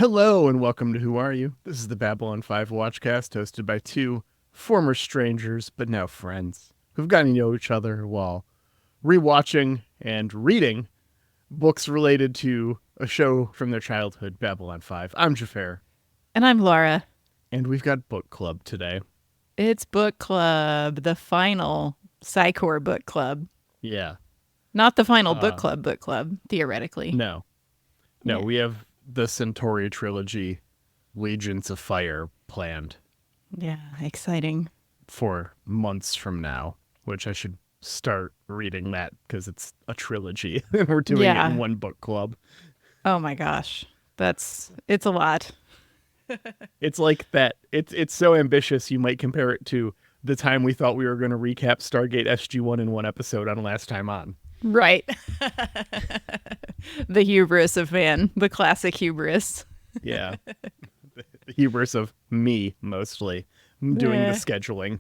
Hello and welcome to Who Are You? This is the Babylon 5 Watchcast, hosted by two former strangers, but now friends, who've gotten to know each other while rewatching and reading books related to a show from their childhood, Babylon 5. I'm Xhafer. And I'm Laura. And we've got book club today. It's book club, the final Psi Corps book club. Yeah. Not the final book club, theoretically. No, we have the Centauri trilogy, Legions of Fire, planned. Yeah, exciting. For months from now, which I should start reading that because it's a trilogy and we're doing it in one book club. Oh my gosh. It's a lot. It's like that. It's so ambitious you might compare it to the time we thought we were going to recap Stargate SG-1 in one episode on Last Time On. Right. The hubris of man, the classic hubris. Yeah. The hubris of me, mostly, doing the scheduling.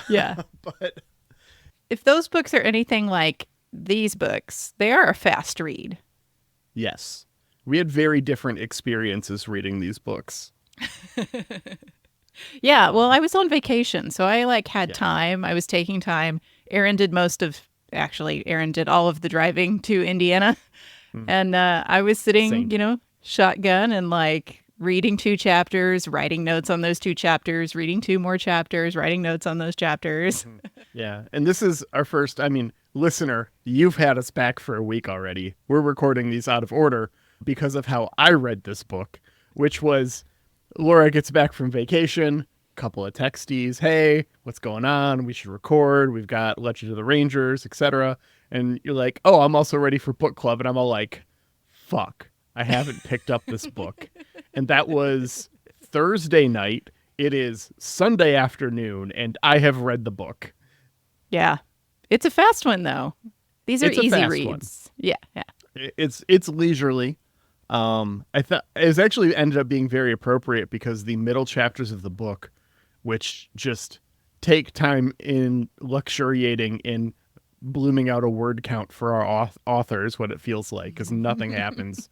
Yeah. But if those books are anything like these books, they are a fast read. Yes. We had very different experiences reading these books. Yeah, well, I was on vacation, so I had time. I was taking time. Aaron did all of the driving to Indiana. And I was sitting, shotgun and reading 2 chapters, writing notes on those 2 chapters, reading 2 more chapters, writing notes on those chapters. Yeah. And this is our first, listener, you've had us back for a week already. We're recording these out of order because of how I read this book, which was Laura gets back from vacation, couple of texties, hey, what's going on? We should record. We've got Legend of the Rangers, etc. And you're like, oh, I'm also ready for book club. And I'm all like, fuck, I haven't picked up this book. And that was Thursday night. It is Sunday afternoon, and I have read the book. Yeah. It's a fast one, though. These are easy reads. Yeah. It's leisurely. I thought it actually ended up being very appropriate because the middle chapters of the book, which just take time in luxuriating in blooming out a word count for our authors, what it feels like, because nothing happens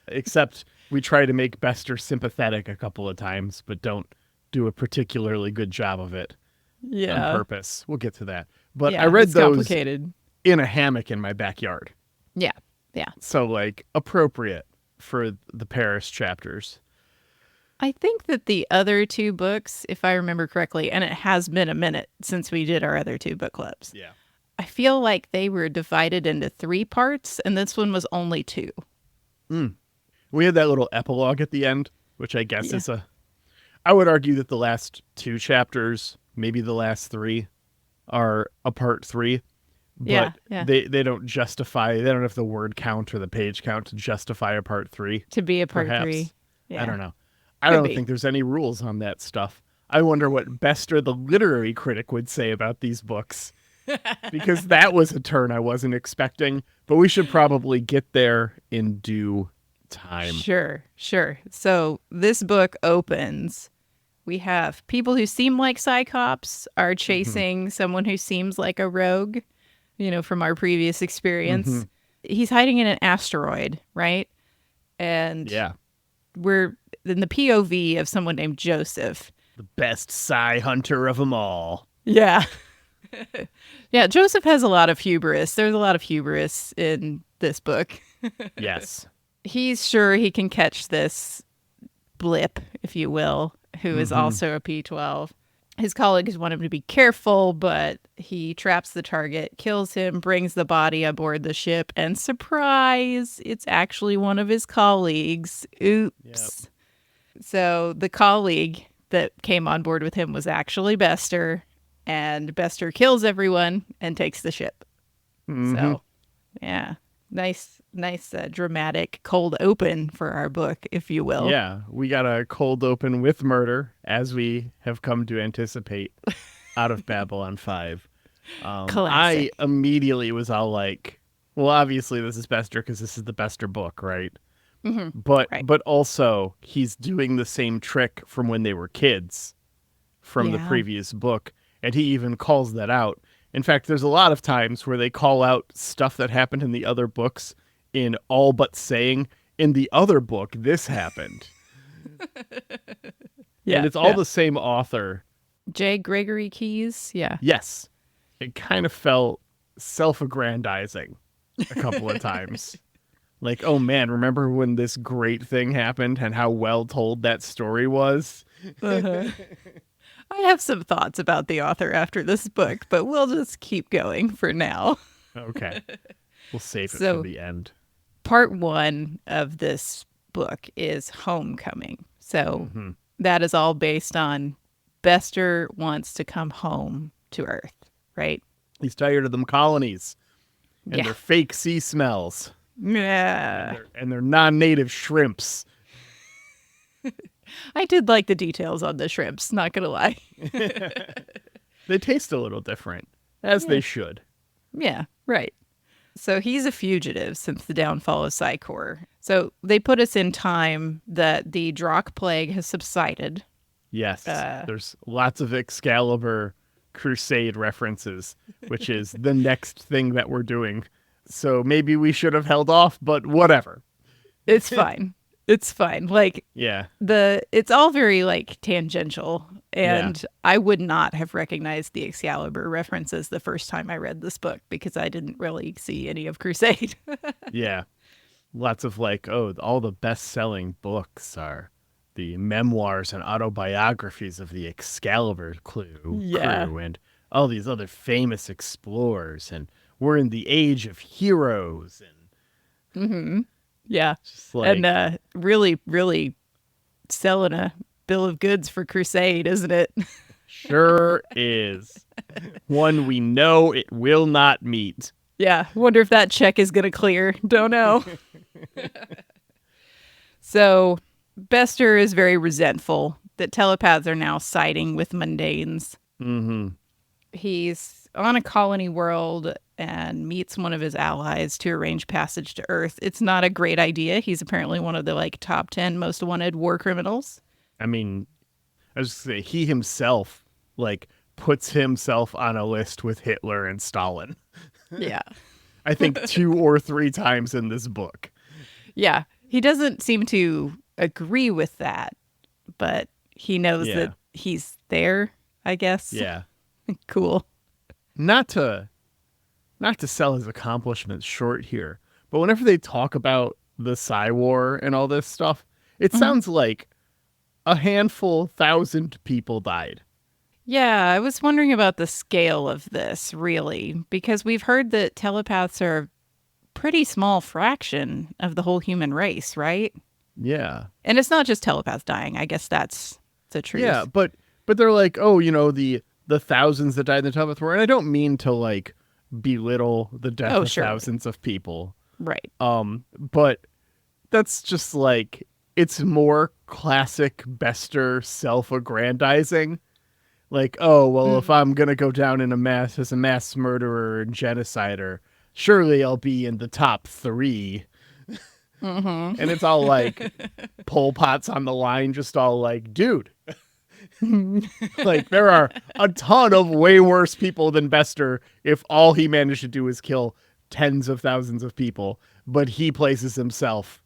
except we try to make Bester sympathetic a couple of times, but don't do a particularly good job of it on purpose. We'll get to that. But I read those in a hammock in my backyard. Yeah. So appropriate for the Paris chapters. I think that the other 2 books, if I remember correctly, and it has been a minute since we did our other 2 book clubs. Yeah. I feel like they were divided into 3 parts, and this one was only 2. We had that little epilogue at the end, which I guess is I would argue that the last 2 chapters, maybe the last 3, are a part 3. But they don't justify, they don't have the word count or the page count to justify a part 3. To be a part perhaps. 3. Yeah. I don't know. I don't think there's any rules on that stuff. I wonder what Bester, the literary critic, would say about these books. Because that was a turn I wasn't expecting. But we should probably get there in due time. Sure. So this book opens. We have people who seem like Psi Cops are chasing someone who seems like a rogue, from our previous experience. He's hiding in an asteroid, right? And we're in the POV of someone named Joseph. The best Psi hunter of them all. Yeah. Yeah, Joseph has a lot of hubris. There's a lot of hubris in this book. Yes. He's sure he can catch this blip, if you will, who is also a P-12. His colleagues want him to be careful, but he traps the target, kills him, brings the body aboard the ship, and surprise, it's actually one of his colleagues. Oops. Yep. So the colleague that came on board with him was actually Bester, and Bester kills everyone and takes the ship. So, yeah, nice dramatic cold open for our book, if you will. Yeah, we got a cold open with murder, as we have come to anticipate out of Babylon 5. I immediately was all like, well, obviously this is Bester because this is the Bester book, right? But also he's doing the same trick from when they were kids from the previous book, and he even calls that out. In fact, there's a lot of times where they call out stuff that happened in the other books in all but saying, in the other book, this happened. Yeah, And it's all the same author. J. Gregory Keyes. Yeah. Yes. It kind of felt self-aggrandizing a couple of times. Like, oh man, remember when this great thing happened and how well told that story was? Uh-huh. I have some thoughts about the author after this book, but we'll just keep going for now. Okay. We'll save it So- for the end. Part 1 of this book is Homecoming. So that is all based on Bester wants to come home to Earth, right? He's tired of them colonies and Yeah. their fake sea smells Yeah. and their non-native shrimps. I did like the details on the shrimps, not going to lie. They taste a little different, as they should. Yeah, right. So he's a fugitive since the downfall of Psi Corps. So they put us in time that the Drock plague has subsided. Yes, there's lots of Excalibur Crusade references, which is the next thing that we're doing. So maybe we should have held off, but whatever. It's fine. It's fine. Like, Yeah. it's all very like tangential, and I would not have recognized the Excalibur references the first time I read this book because I didn't really see any of Crusade. Yeah. Lots of like, oh, all the best-selling books are the memoirs and autobiographies of the Excalibur crew and all these other famous explorers, and we're in the age of heroes and Yeah. just like, And really, really selling a bill of goods for Crusade, isn't it? sure is one we know it will not meet. Yeah. Wonder if that check is going to clear. Don't know. So Bester is very resentful that telepaths are now siding with mundanes. Mm-hmm. He's on a colony world and meets one of his allies to arrange passage to Earth. It's not a great idea. He's apparently one of the like top 10 most wanted war criminals. I mean, I was gonna say, he himself like puts himself on a list with Hitler and Stalin. Yeah. I think 2 or 3 times in this book. Yeah. He doesn't seem to agree with that, but he knows that he's there, I guess. Yeah. Cool. Not to sell his accomplishments short here, but whenever they talk about the Psi War and all this stuff, it sounds like a handful, 1,000 people died. Yeah, I was wondering about the scale of this, really, because we've heard that telepaths are a pretty small fraction of the whole human race, right? Yeah. And it's not just telepaths dying. I guess that's the truth. Yeah, but they're like, oh, you know, the thousands that died in the Telepath War, and I don't mean to like belittle the death of thousands of people. Right. But that's just like, it's more classic Bester self-aggrandizing. Like, oh, well, if I'm going to go down in as a mass murderer and genocider, surely I'll be in the top 3. And it's all like Pol Pot's on the line, just all like, dude, like there are a ton of way worse people than Bester if all he managed to do is kill tens of thousands of people, but he places himself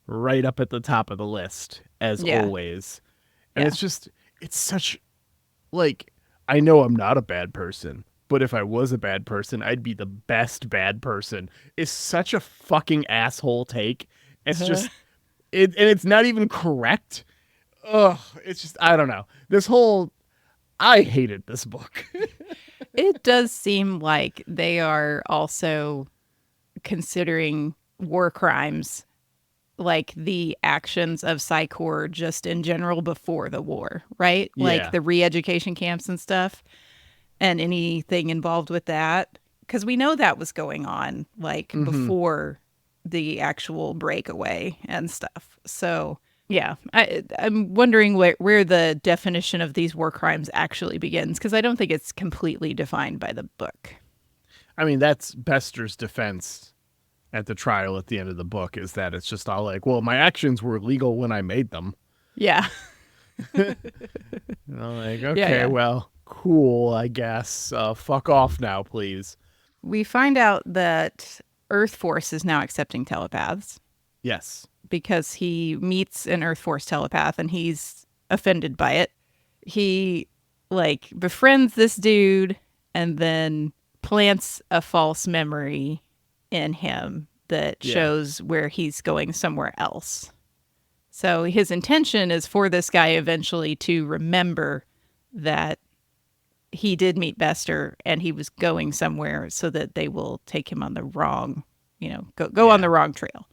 right up at the top of the list as always. And it's such like, I know I'm not a bad person, but if I was a bad person, I'd be the best bad person. It's such a fucking asshole take. It's just, and it's not even correct. Ugh, it's just, I don't know. I hated this book. It does seem like they are also considering war crimes like the actions of Psi Corps just in general before the war, right? Yeah. Like the re-education camps and stuff and anything involved with that. Because we know that was going on like before the actual breakaway and stuff. So yeah, I'm wondering where the definition of these war crimes actually begins, because I don't think it's completely defined by the book. I mean, that's Bester's defense at the trial at the end of the book, is that it's just all like, well, my actions were legal when I made them. Yeah. And I'm like, okay, well, cool, I guess. Fuck off now, please. We find out that Earth Force is now accepting telepaths. Yes. because he meets an Earth Force telepath and he's offended by it. He like befriends this dude and then plants a false memory in him that shows where he's going somewhere else. So his intention is for this guy eventually to remember that he did meet Bester and he was going somewhere so that they will take him on the wrong, go on the wrong trail.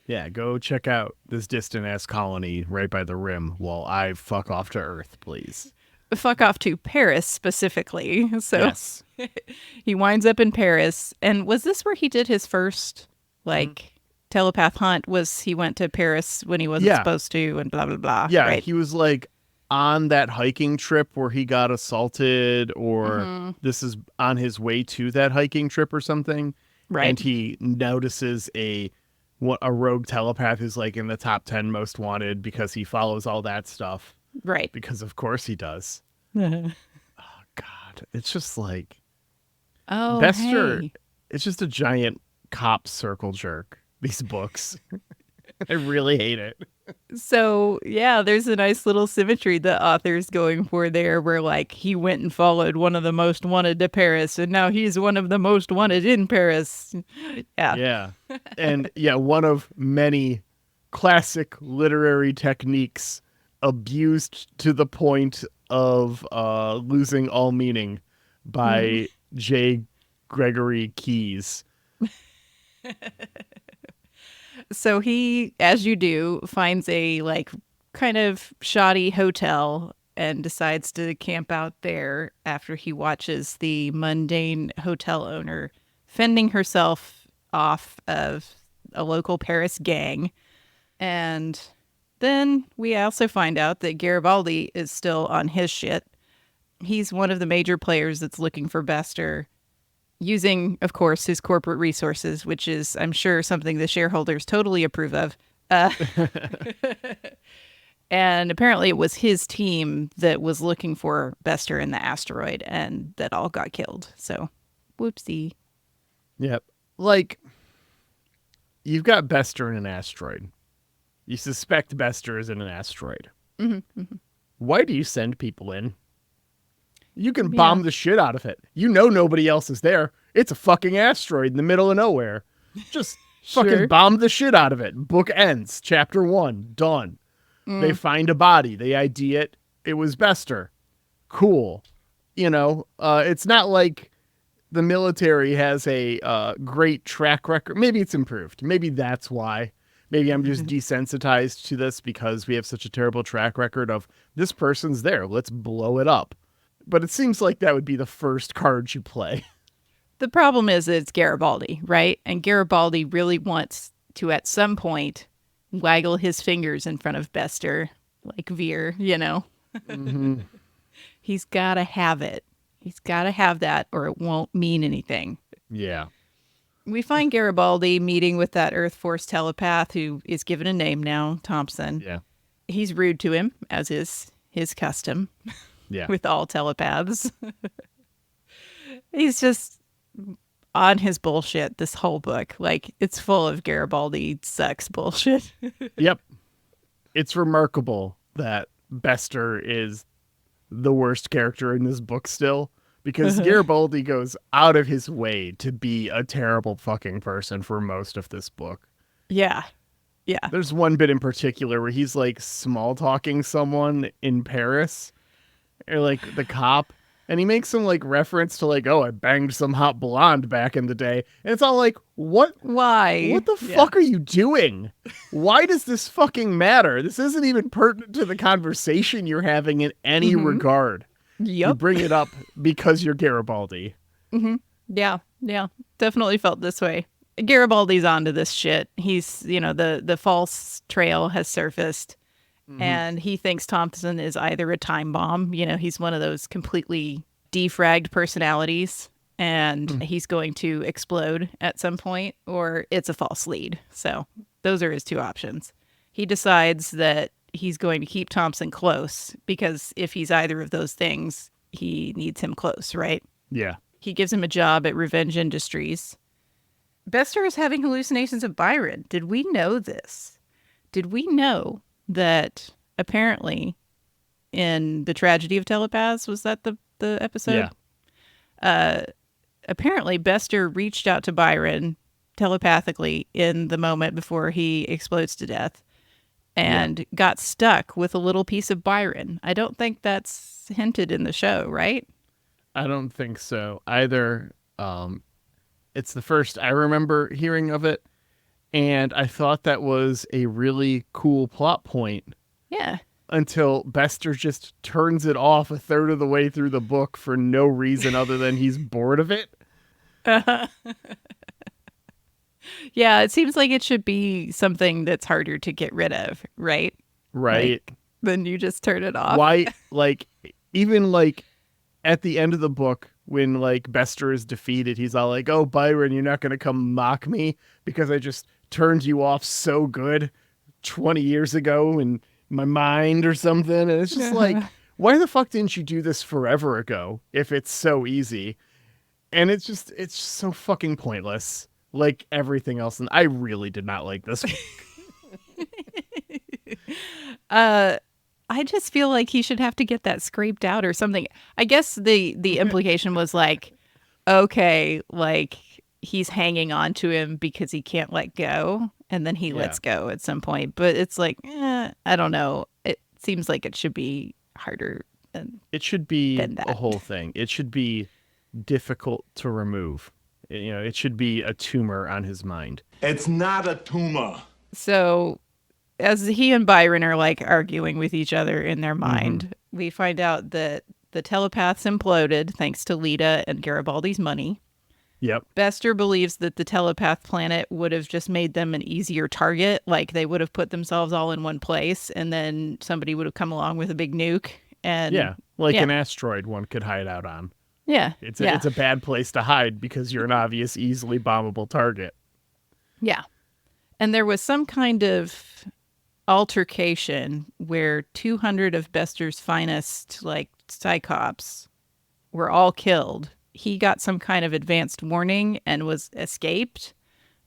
Yeah, go check out this distant-ass colony right by the rim while I fuck off to Earth, please. Fuck off to Paris specifically. So yes. He winds up in Paris. And was this where he did his first, telepath hunt? Was he went to Paris when he wasn't supposed to and blah, blah, blah. Yeah, right? He was on that hiking trip where he got assaulted, or this is on his way to that hiking trip or something. Right. And he notices a rogue telepath who's in the top 10 most wanted because he follows all that stuff. Right. Because of course he does. Oh, God. It's just Bester, hey. It's just a giant cop circle jerk, these books. I really hate it. So, yeah, there's a nice little symmetry the author's going for there where, he went and followed one of the most wanted to Paris, and now he's one of the most wanted in Paris. Yeah. Yeah. And, one of many classic literary techniques abused to the point of losing all meaning by J. Gregory Keyes. So he, as you do, finds a kind of shoddy hotel and decides to camp out there after he watches the mundane hotel owner fending herself off of a local Paris gang. And then we also find out that Garibaldi is still on his shit. He's one of the major players that's looking for Bester, using, of course, his corporate resources, which is, I'm sure, something the shareholders totally approve of. And apparently it was his team that was looking for Bester in the asteroid and that all got killed. So, whoopsie. Yep. You've got Bester in an asteroid. You suspect Bester is in an asteroid. Why do you send people in? You can bomb the shit out of it. You know nobody else is there. It's a fucking asteroid in the middle of nowhere. Just fucking bomb the shit out of it. Book ends. Chapter 1. Done. They find a body. They ID it. It was Bester. Cool. It's not like the military has a great track record. Maybe it's improved. Maybe that's why. Maybe I'm just desensitized to this because we have such a terrible track record of this person's there. Let's blow it up. But it seems like that would be the first card you play. The problem is that it's Garibaldi, right? And Garibaldi really wants to, at some point, waggle his fingers in front of Bester, like Veer, He's got to have it. He's got to have that or it won't mean anything. Yeah. We find Garibaldi meeting with that Earth Force telepath who is given a name now, Thompson. Yeah. He's rude to him, as is his custom. Yeah. With all telepaths. He's just on his bullshit this whole book. It's full of Garibaldi sucks bullshit. Yep. It's remarkable that Bester is the worst character in this book still, because Garibaldi goes out of his way to be a terrible fucking person for most of this book. Yeah. Yeah. There's one bit in particular where he's small talking someone in Paris, or the cop, and he makes some reference to oh, I banged some hot blonde back in the day, and it's all what? Why? What the fuck are you doing? Why does this fucking matter? This isn't even pertinent to the conversation you're having in any regard. Yep. You bring it up because you're Garibaldi. Yeah, definitely felt this way. Garibaldi's onto this shit. He's, the false trail has surfaced. And he thinks Thompson is either a time bomb. He's one of those completely defragged personalities and he's going to explode at some point, or it's a false lead. So those are his two options. He decides that he's going to keep Thompson close because if he's either of those things, he needs him close, right? Yeah. He gives him a job at Revenge Industries. Bester is having hallucinations of Byron. Did we know this? did we know that apparently in The Tragedy of Telepaths, was that the episode? Yeah. Apparently Bester reached out to Byron telepathically in the moment before he explodes to death and got stuck with a little piece of Byron. I don't think that's hinted in the show, right? I don't think so either. It's the first I remember hearing of it, and I thought that was a really cool plot point Yeah. until Bester just turns it off a third of the way through the book for no reason other than he's bored of it. Yeah, it seems like it should be something that's harder to get rid of, right? Right. Like, then you just turn it off. Why, like, even like at the end of the book, when like Bester is defeated, he's all like, "Oh, Byron, you're not going to come mock me because I just turned you off so good 20 years ago in my mind or something." And it's just like, why the fuck didn't you do this forever ago if it's so easy? And it's just so fucking pointless. Like everything else. And I really did not like this. I just feel like he should have to get that scraped out or something. I guess the implication was like, okay, like he's hanging on to him because he can't let go, and then he lets go at some point. But it's like, I don't know. It seems like it should be harder than it should be that. a whole thing. It should be difficult to remove. You know, it should be a tumor on his mind. It's not a tumor. So as he and Byron are like arguing with each other in their mind, we find out that the telepaths imploded thanks to Lita and Garibaldi's money. Yep. Bester believes that the telepath planet would have just made them an easier target. Like they would have put themselves all in one place and then somebody would have come along with a big nuke. And an asteroid one could hide out on. Yeah. It's a bad place to hide because you're an obvious, easily bombable target. Yeah. And there was some kind of altercation where 200 of Bester's finest, like, Psi Cops were all killed. He got some kind of advanced warning and was escaped,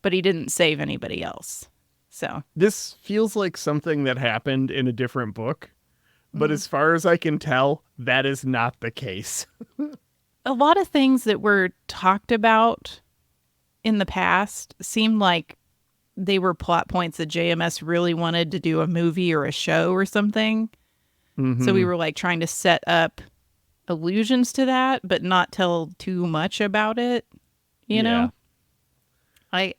but he didn't save anybody else. So this feels like something that happened in a different book, but as far as I can tell, that is not the case. A lot of things that were talked about in the past seemed like they were plot points that JMS really wanted to do a movie or a show or something. So we were like trying to set up allusions to that, but not tell too much about it, you know? I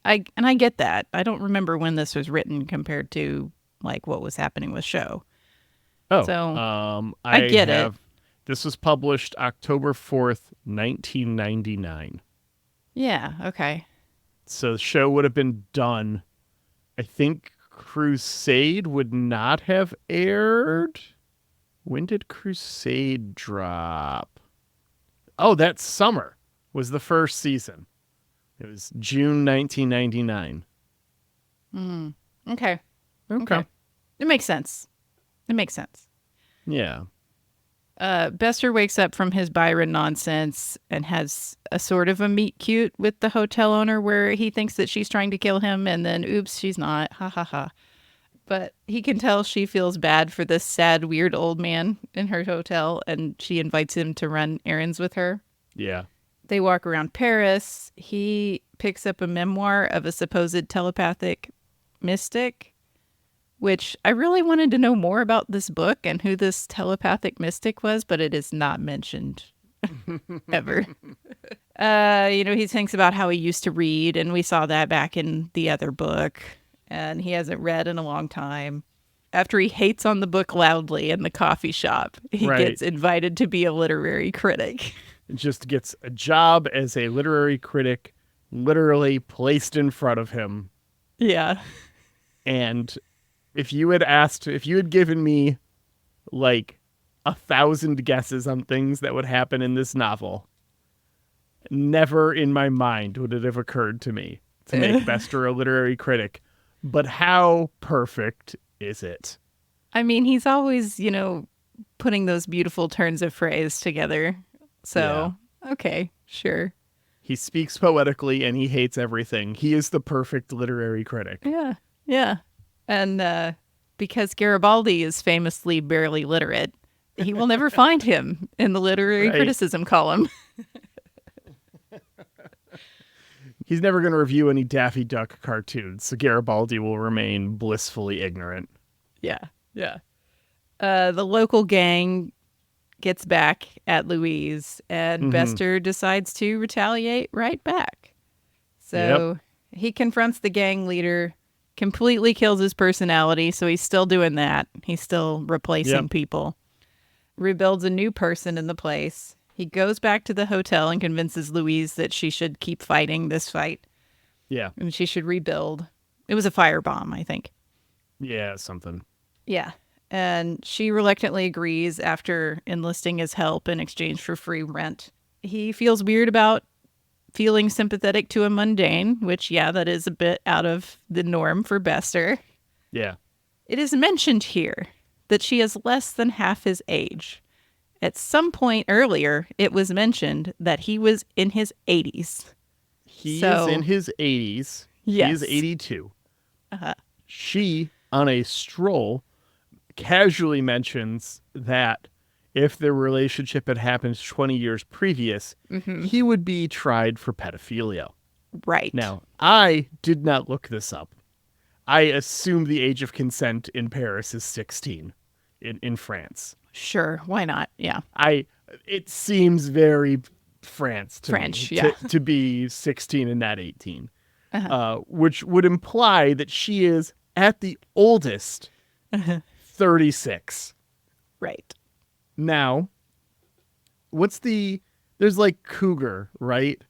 get that. I don't remember when this was written compared to like what was happening with show. Oh, so I get it. This was published October 4th, 1999. Yeah, okay. So the show would have been done. I think Crusade would not have aired. When did Crusade drop? Oh, that summer was the first season. It was June 1999. Okay. It makes sense. Yeah. Bester wakes up from his Byron nonsense and has a sort of a meet cute with the hotel owner where he thinks that she's trying to kill him and then oops, she's not. Ha ha ha. But he can tell she feels bad for this sad, weird old man in her hotel and she invites him to run errands with her. Yeah. They walk around Paris. He picks up a memoir of a supposed telepathic mystic, which I really wanted to know more about this book and who this telepathic mystic was, but it is not mentioned ever. He thinks about how he used to read, and we saw that back in the other book, and he hasn't read in a long time. After he hates on the book loudly in the coffee shop, he gets invited to be a literary critic. Just gets a job as a literary critic literally placed in front of him. Yeah. And if you had given me like 1,000 guesses on things that would happen in this novel, never in my mind would it have occurred to me to make Bester a literary critic. But how perfect is it? I mean, he's always, putting those beautiful turns of phrase together. So, okay, sure. He speaks poetically and he hates everything. He is the perfect literary critic. Yeah. And because Garibaldi is famously barely literate, he will never find him in the literary Right. criticism column. He's never going to review any Daffy Duck cartoons, so Garibaldi will remain blissfully ignorant. Yeah. The local gang gets back at Louise, and Bester decides to retaliate right back. So he confronts the gang leader, completely kills his personality, so he's still doing that. He's still replacing people. Rebuilds a new person in the place. He goes back to the hotel and convinces Louise that she should keep fighting this fight. Yeah. And she should rebuild. It was a firebomb, I think. Yeah, something. Yeah. And she reluctantly agrees after enlisting his help in exchange for free rent. He feels weird about feeling sympathetic to a mundane, which, that is a bit out of the norm for Bester. Yeah. It is mentioned here that she is less than half his age. At some point earlier, it was mentioned that he was in his 80s. He is in his 80s. He is 82. She, on a stroll, casually mentions that if their relationship had happened 20 years previous, he would be tried for pedophilia. Right. Now, I did not look this up. I assume the age of consent in Paris is 16 in France. Sure, why not? Yeah. It seems very France to French, me yeah. to be 16 and not 18, which would imply that she is at the oldest 36. Right. Now, there's like cougar, right?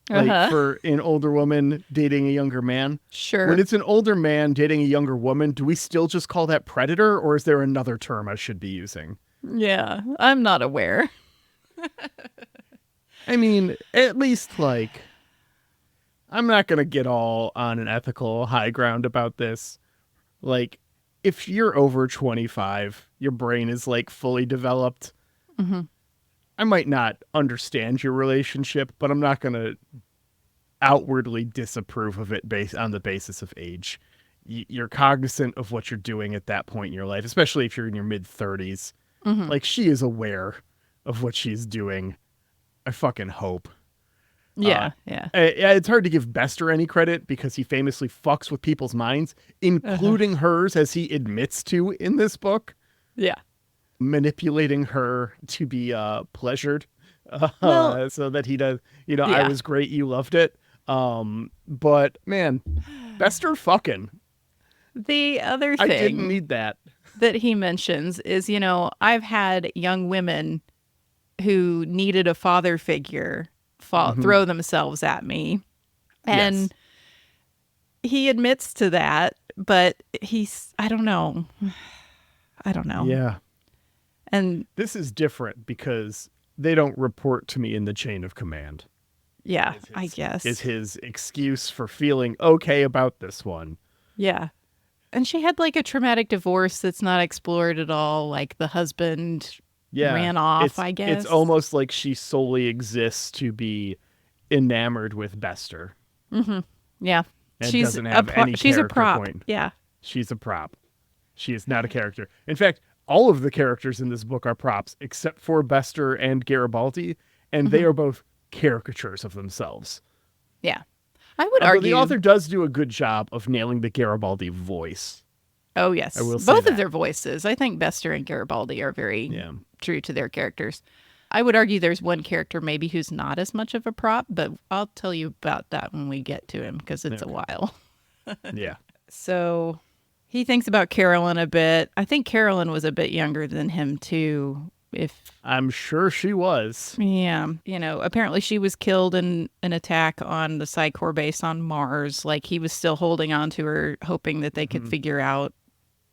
Like for an older woman dating a younger man. Sure. When it's an older man dating a younger woman, do we still just call that predator, or is there another term I should be using? Yeah, I'm not aware. I mean, at least like, I'm not going to get all on an ethical high ground about this. Like, if you're over 25, your brain is like fully developed. I might not understand your relationship, but I'm not going to outwardly disapprove of it based on the basis of age. You're cognizant of what you're doing at that point in your life, especially if you're in your mid 30s. Like, she is aware of what she's doing. I fucking hope. Yeah. It's hard to give Bester any credit because he famously fucks with people's minds, including hers, as he admits to in this book. Yeah. Manipulating her to be pleasured so that he does, I was great, you loved it. But man, Bester fucking. The other I thing didn't need that. that he mentions is, I've had young women who needed a father figure throw themselves at me. And he admits to that, but I don't know. Yeah. And This is different because they don't report to me in the chain of command. yeah, I guess. Is his excuse for feeling okay about this one. Yeah. And she had like a traumatic divorce that's not explored at all. Like the husband ran off, I guess. It's almost like she solely exists to be enamored with Bester. Yeah. And doesn't have any she's a character prop. point. Yeah. She's a prop. She is not a character. In fact, all of the characters in this book are props, except for Bester and Garibaldi, and they are both caricatures of themselves. Yeah. I would Although argue the author does do a good job of nailing the Garibaldi voice. Oh, yes. I will say Both that. of their voices. I think Bester and Garibaldi are very true to their characters. I would argue there's one character maybe who's not as much of a prop, but I'll tell you about that when we get to him because it's a while. Yeah. So he thinks about Carolyn a bit. I think Carolyn was a bit younger than him, too. I'm sure she was. Yeah. Apparently she was killed in an attack on the Psi Corps base on Mars. Like, he was still holding on to her, hoping that they could figure out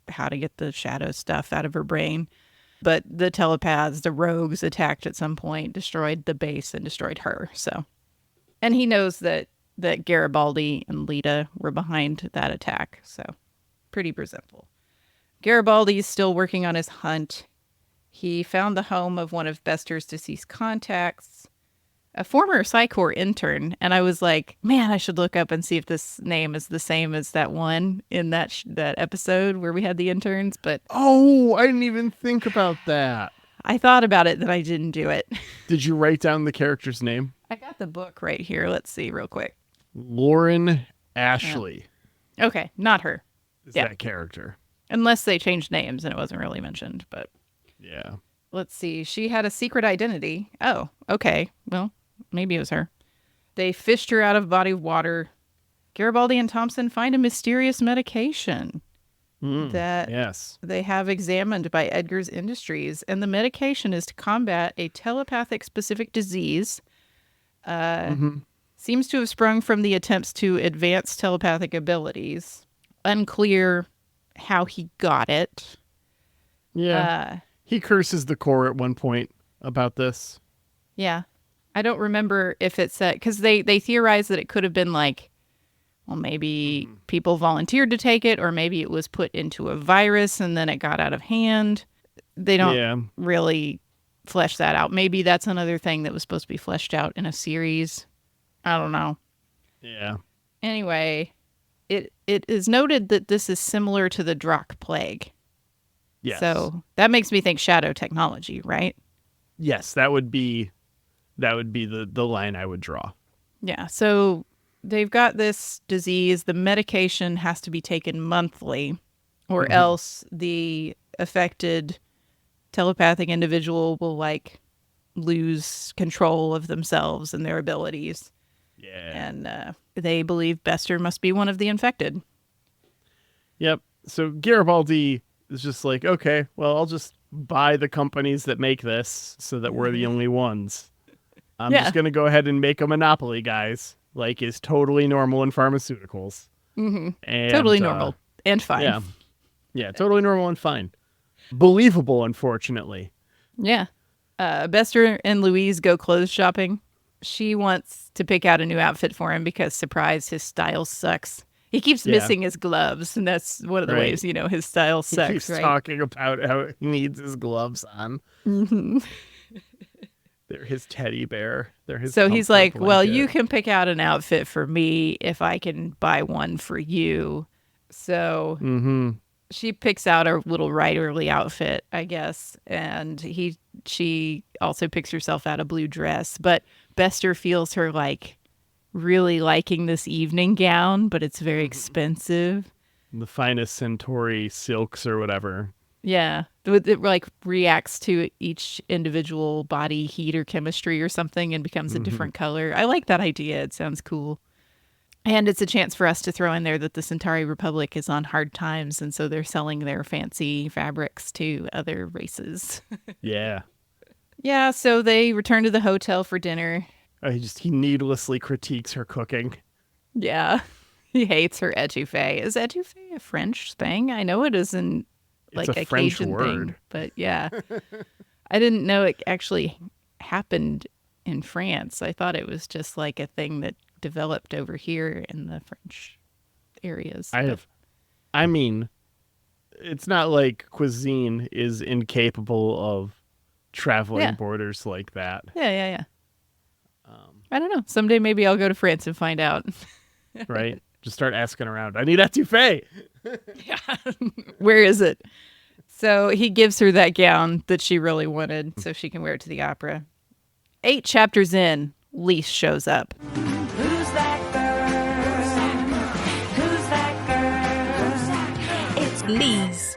how to get the shadow stuff out of her brain. But the telepaths, the rogues, attacked at some point, destroyed the base and destroyed her. So, and he knows that Garibaldi and Lita were behind that attack. So, pretty resentful. Garibaldi is still working on his hunt. He found the home of one of Bester's deceased contacts. a former Psi Corps intern, and I was like, man, I should look up and see if this name is the same as that one in that episode where we had the interns. But Oh, I didn't even think about that. I thought about it, then I didn't do it. Did you write down the character's name? I got the book right here. Let's see real quick. Lauren Ashley Okay, not her. is Yeah. that character. Unless they changed names and it wasn't really mentioned. But Yeah. let's see. She had a secret identity. Oh, okay. Well, maybe it was her. They fished her out of a body of water. Garibaldi and Thompson find a mysterious medication that Yes. they have examined by Edgar's Industries. And the medication is to combat a telepathic specific disease. Seems to have sprung from the attempts to advance telepathic abilities. Unclear how he got it. Yeah. He curses the Corps at one point about this. Yeah. I don't remember if it said, because they theorized that it could have been like, well, maybe people volunteered to take it, or maybe it was put into a virus and then it got out of hand. They don't really flesh that out. Maybe that's another thing that was supposed to be fleshed out in a series. I don't know. Yeah. Anyway, it is noted that this is similar to the Drakh plague. Yes. So that makes me think shadow technology, right? Yes, that would be the line I would draw. Yeah. So they've got this disease. The medication has to be taken monthly, or else the affected telepathic individual will like lose control of themselves and their abilities. Yeah. And they believe Bester must be one of the infected. Yep. So Garibaldi is just like, okay, well, I'll just buy the companies that make this so that we're the only ones. I'm just going to go ahead and make a monopoly, guys. Like, is totally normal in pharmaceuticals. Mm-hmm. And, Totally normal and fine. Yeah. Yeah, totally normal and fine. Believable, unfortunately. Yeah. Bester and Louise go clothes shopping. She wants to pick out a new outfit for him because, surprise, his style sucks. He keeps missing his gloves, and that's one of the ways, his style sucks, He keeps right? talking about how he needs his gloves on. Mm-hmm. They're his teddy bear. They're his So he's comfort like, well, blanket. you can pick out an outfit for me if I can buy one for you. So she picks out a little riderly outfit, I guess, and she also picks herself out a blue dress. But Bester feels her like really liking this evening gown, but it's very expensive. The finest Centauri silks or whatever. Yeah, it like reacts to each individual body heat or chemistry or something and becomes a different color. I like that idea. It sounds cool. And it's a chance for us to throw in there that the Centauri Republic is on hard times, and so they're selling their fancy fabrics to other races. Yeah. Yeah, so they return to the hotel for dinner. He needlessly critiques her cooking. Yeah, he hates her etouffee. Is etouffee a French thing? I know it isn't like It's a a French Cajun word. thing, but yeah. I didn't know it actually happened in France. I thought it was just like a thing that developed over here in the French areas. I mean, it's not like cuisine is incapable of traveling borders like that. Yeah. I don't know. Someday maybe I'll go to France and find out. Right? Just start asking around. I need etouffee. Yeah. Where is it? So he gives her that gown that she really wanted so she can wear it to the opera. 8 chapters in, Lise shows up. Who's that girl? Who's that girl? It's Lise.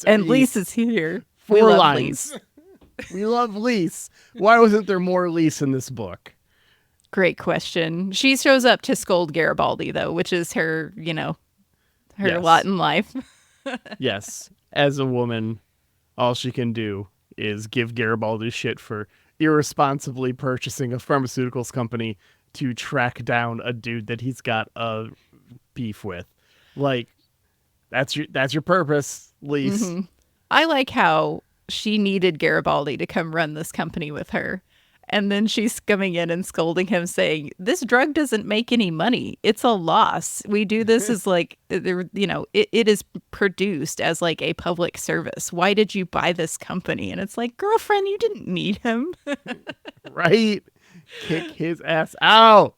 And Lise is here. We 4 love lines. Lise. We love Lise. Why wasn't there more Lise in this book? Great question. She shows up to scold Garibaldi, though, which is her, her Yes. lot in life. Yes. As a woman, all she can do is give Garibaldi shit for irresponsibly purchasing a pharmaceuticals company to track down a dude that he's got a beef with. Like, that's your purpose, Lise. I like how she needed Garibaldi to come run this company with her. And then she's coming in and scolding him, saying, "This drug doesn't make any money. It's a loss. We do this as like, it is produced as like a public service. Why did you buy this company?" And it's like, girlfriend, you didn't need him. Right? Kick his ass out.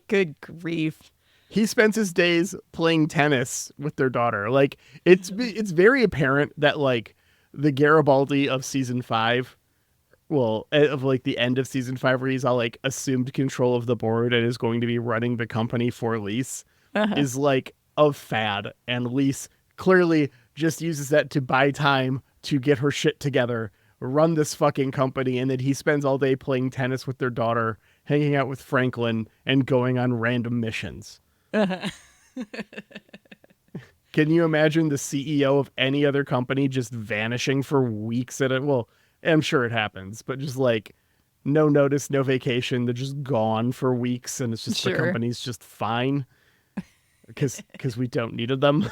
Good grief. He spends his days playing tennis with their daughter. Like, it's very apparent that, like, the Garibaldi of season 5, well, of like the end of season 5, where he's all like assumed control of the board and is going to be running the company for Lise, is like a fad. And Lise clearly just uses that to buy time to get her shit together, run this fucking company. And then he spends all day playing tennis with their daughter, hanging out with Franklin, and going on random missions. Can you imagine the CEO of any other company just vanishing for weeks at it? Well, I'm sure it happens, but just like no notice, no vacation. They're just gone for weeks, and it's just the company's just fine because we don't need them.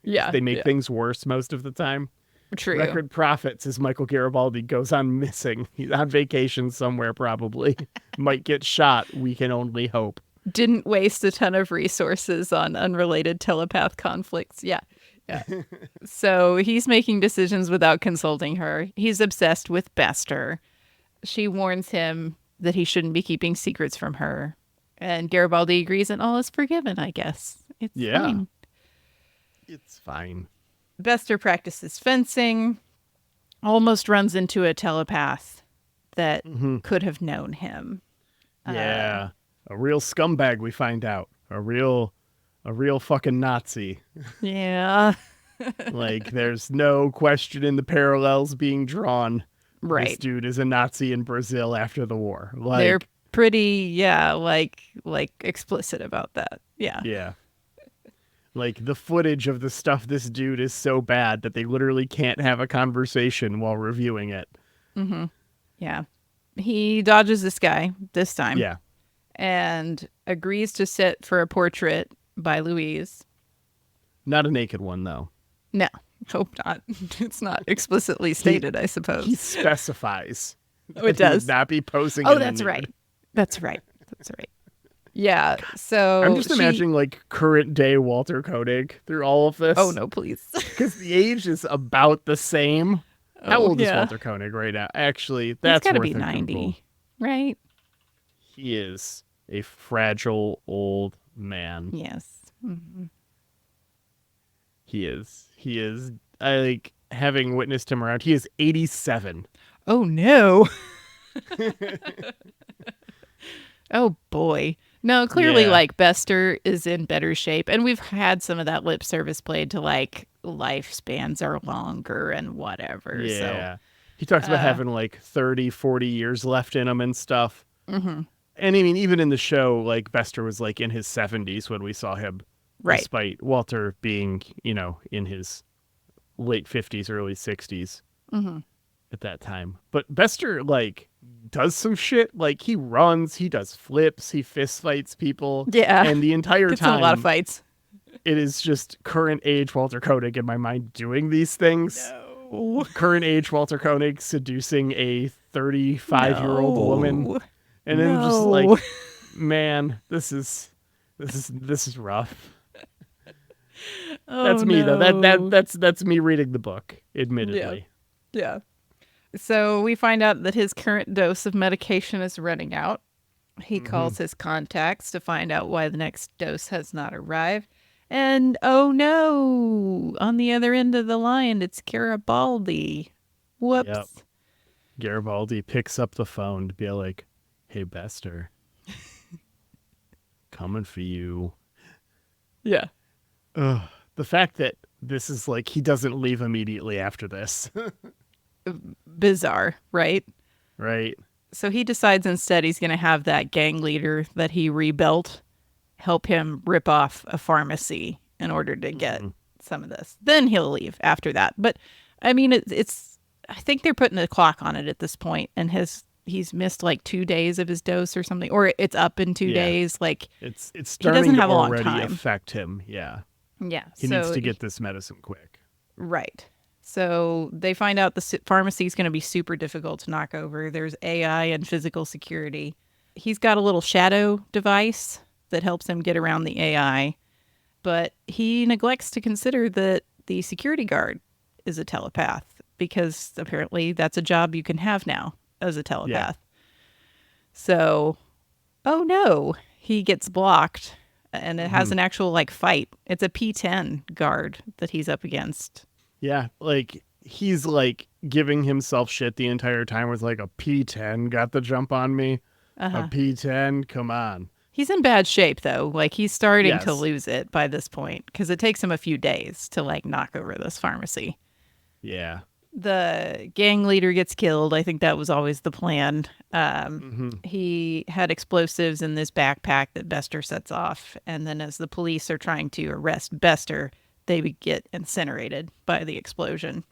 Yeah. They make things worse most of the time. True. Record profits as Michael Garibaldi goes on missing. He's on vacation somewhere, probably. Might get shot. We can only hope. Didn't waste a ton of resources on unrelated telepath conflicts. Yeah. So he's making decisions without consulting her. He's obsessed with Bester. She warns him that he shouldn't be keeping secrets from her. And Garibaldi agrees and all is forgiven, I guess. It's fine. It's fine. Bester practices fencing, almost runs into a telepath that could have known him. Yeah. A real scumbag, we find out. A real fucking Nazi. Yeah. Like, there's no question in the parallels being drawn. Right. This dude is a Nazi in Brazil after the war. Like, they're pretty, like explicit about that. Yeah. Yeah. Like, the footage of the stuff this dude is so bad that they literally can't have a conversation while reviewing it. Yeah. He dodges this guy this time. Yeah. And agrees to sit for a portrait by Louise. Not a naked one, though. No, hope not. It's not explicitly stated, I suppose. He specifies. Oh, it does? He would not be posing. Oh, in a that's nude. right. That's right. Yeah, so I'm just imagining, like, current day Walter Koenig through all of this. Oh, no, please. Because the age is about the same. How old is yeah. Walter Koenig right now? Actually, He's that's got to worth be a 90, Google. right? He is a fragile old man. Yes. Mm-hmm. He is. I like having witnessed him around. He is 87. Oh, no. Oh, boy. No, clearly, Yeah. like, Bester is in better shape. And we've had some of that lip service played to, like, lifespans are longer and whatever. Yeah. He talks about having, like, 30, 40 years left in him and stuff. Mm-hmm. And, I mean, even in the show, like, Bester was, like, in his 70s when we saw him. Right. Despite Walter being, in his late 50s, early 60s at that time. But Bester, like, does some shit. Like, he runs, he does flips, he fist fights people. Yeah. And the entire Gets time, in a lot of fights. it is just current age Walter Koenig in my mind doing these things. No. Current age Walter Koenig seducing a 35-year-old woman. And then just like, man, this is rough. Oh, That's me no. though. That's me reading the book, admittedly. Yeah. So we find out that his current dose of medication is running out. He calls his contacts to find out why the next dose has not arrived. And oh no, on the other end of the line, it's Garibaldi. Whoops. Yep. Garibaldi picks up the phone to be like, "Hey, Bester, coming for you." Yeah. Ugh. The fact that this is like, he doesn't leave immediately after this. Bizarre, right? Right. So he decides instead he's going to have that gang leader that he rebuilt help him rip off a pharmacy in order to get some of this. Then he'll leave after that. But I mean, it's I think they're putting a clock on it at this point, and he's missed like 2 days of his dose or something, or it's up in 2 days. Like It's he starting doesn't to have a long already time. affect him. Yeah. Yeah, He needs to get this medicine quick. right. So they find out the pharmacy is going to be super difficult to knock over. There's AI and physical security. He's got a little shadow device that helps him get around the AI, but he neglects to consider that the security guard is a telepath because apparently that's a job you can have now as a telepath. So, oh no, he gets blocked and it has an actual like fight. It's a P10 guard that he's up against. Yeah, like he's like giving himself shit the entire time with like a P10 got the jump on me. A P10, come on. He's in bad shape though. Like he's starting to Yes. lose it by this point because it takes him a few days to like knock over this pharmacy. Yeah. The gang leader gets killed. I think that was always the plan. He had explosives in this backpack that Bester sets off. And then as the police are trying to arrest Bester, they get incinerated by the explosion.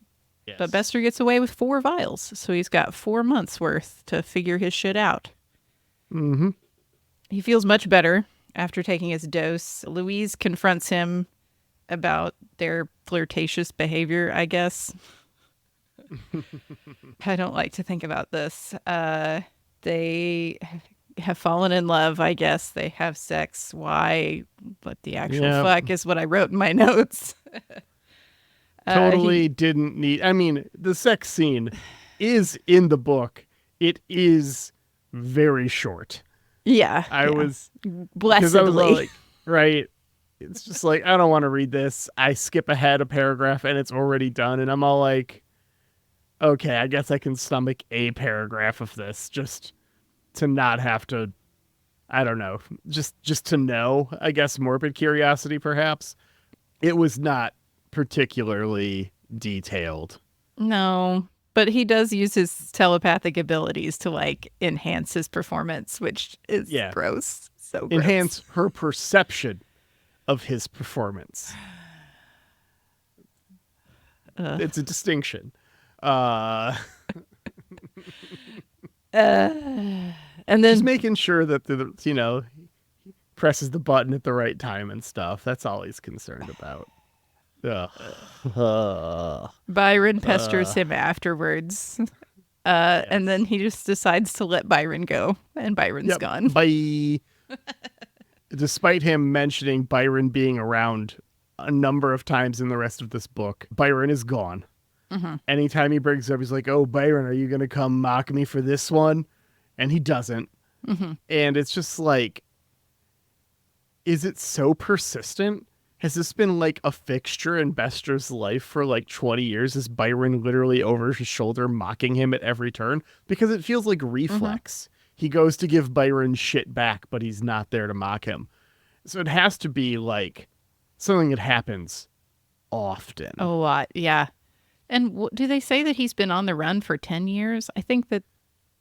Yes. But Bester gets away with 4 vials. So he's got 4 months worth to figure his shit out. Mm-hmm. He feels much better after taking his dose. Louise confronts him about their flirtatious behavior, I guess. I don't like to think about this. They have fallen in love, I guess. They have sex. Why? But the actual fuck is what I wrote in my notes. Totally didn't need. I mean, the sex scene is in the book. It is very short. Yeah. I was blessedly. like, right. It's just like, I don't want to read this. I skip ahead a paragraph and it's already done. And I'm all like, okay, I guess I can stomach a paragraph of this just to not have to, I don't know, just to know, I guess, morbid curiosity, perhaps. It was not particularly detailed. No, but he does use his telepathic abilities to like enhance his performance, which is gross. So gross. Enhance her perception of his performance. It's a distinction. And then just making sure that he presses the button at the right time and stuff. That's all he's concerned about. Byron pesters him afterwards. And then he just decides to let Byron go, and Byron's gone. Bye. Despite him mentioning Byron being around a number of times in the rest of this book, Byron is gone. Anytime he brings up, he's like, oh, Byron, are you going to come mock me for this one? And he doesn't. And it's just like, is it so persistent? Has this been like a fixture in Bester's life for like 20 years? Is Byron literally over his shoulder mocking him at every turn? Because it feels like reflex. He goes to give Byron shit back, but he's not there to mock him. So it has to be like something that happens often. A lot, yeah. And do they say that he's been on the run for 10 years? I think that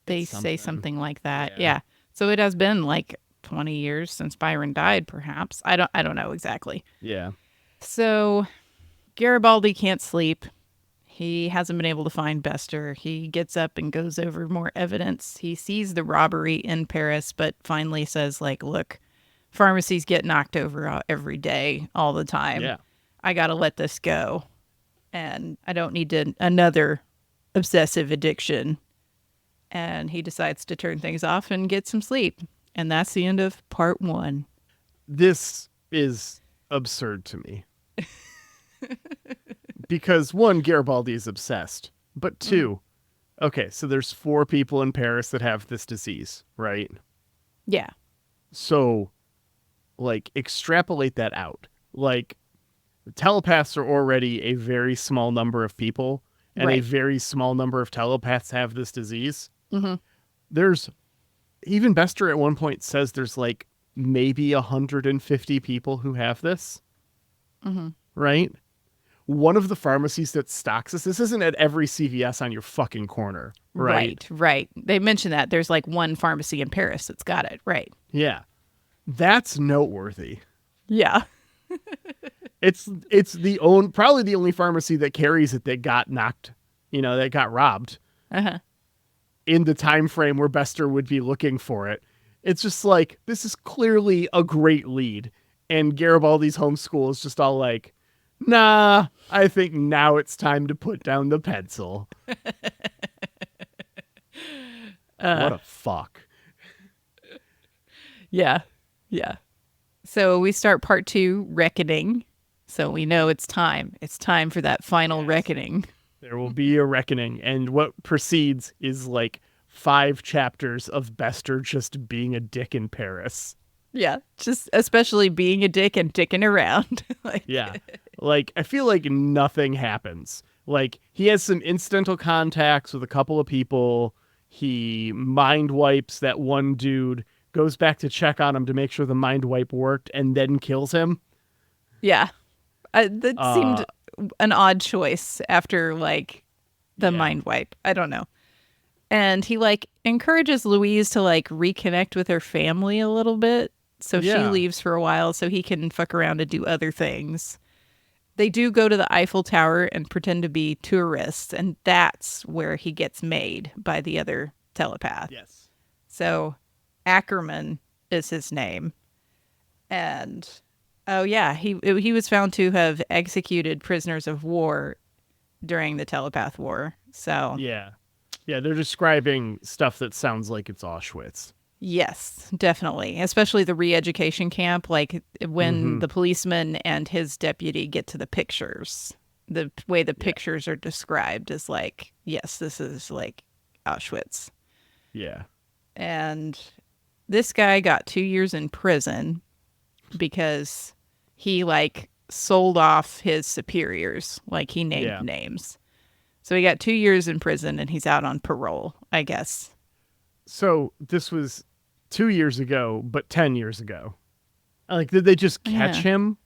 they say something like that. Yeah. So it has been like 20 years since Byron died, perhaps. I don't know exactly. Yeah. So Garibaldi can't sleep. He hasn't been able to find Bester. He gets up and goes over more evidence. He sees the robbery in Paris, but finally says, like, look, pharmacies get knocked over every day, all the time. Yeah. I got to let this go. And I don't need another obsessive addiction. And he decides to turn things off and get some sleep. And that's the end of part 1. This is absurd to me. Because 1, Garibaldi is obsessed. But 2, okay, so there's 4 people in Paris that have this disease, right? Yeah. So, like, extrapolate that out. Like, telepaths are already a very small number of people, and a very small number of telepaths have this disease. There's, even Bester at one point says there's like maybe 150 people who have this. Right? One of the pharmacies that stocks this isn't at every CVS on your fucking corner. Right? Right. They mentioned that there's like one pharmacy in Paris that's got it. Right. Yeah. That's noteworthy. Yeah. It's probably the only pharmacy that carries it that got knocked, that got robbed. In the time frame where Bester would be looking for it. It's just like, this is clearly a great lead. And Garibaldi's homeschool is just all like, Nah, I think now it's time to put down the pencil. What a fuck. Yeah. Yeah. So we start part 2, Reckoning. So we know it's time. It's time for that final reckoning. There will be a reckoning, and what precedes is like 5 chapters of Bester just being a dick in Paris. Yeah. Just especially being a dick and dicking around. Like, Yeah. Like, I feel like nothing happens. Like, he has some incidental contacts with a couple of people. He mind wipes that one dude, goes back to check on him to make sure the mind wipe worked, and then kills him. yeah. That seemed an odd choice after, like, the mind wipe. I don't know. And he, like, encourages Louise to, like, reconnect with her family a little bit. So she leaves for a while so he can fuck around and do other things. They do go to the Eiffel Tower and pretend to be tourists, and that's where he gets made by the other telepath. Yes. So Ackerman is his name. And, oh yeah, he was found to have executed prisoners of war during the telepath war. So Yeah. Yeah, they're describing stuff that sounds like it's Auschwitz. yes, definitely. Especially the re-education camp, like when the policeman and his deputy get to the pictures. The way the pictures are described is like, yes, this is like Auschwitz. Yeah. And this guy got 2 years in prison because he like sold off his superiors, like he named names. So he got 2 years in prison and he's out on parole, I guess. So this was 2 years ago, but 10 years ago. Like, did they just catch him?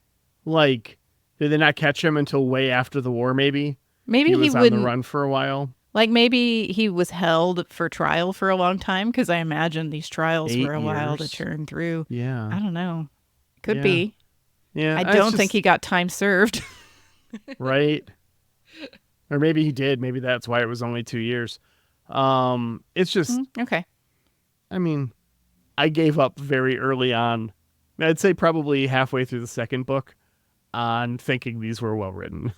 Like, did they not catch him until way after the war, maybe? Maybe he was on wouldn't the run for a while. Like maybe he was held for trial for a long time because I imagine these trials 8 were a while to years. turn through. Yeah. I don't know. Could Yeah. be. Yeah. I don't think he got time served. Right. Or maybe he did. Maybe that's why it was only 2 years. It's just, Okay. I mean, I gave up very early on. I'd say probably halfway through the second book on thinking these were well written.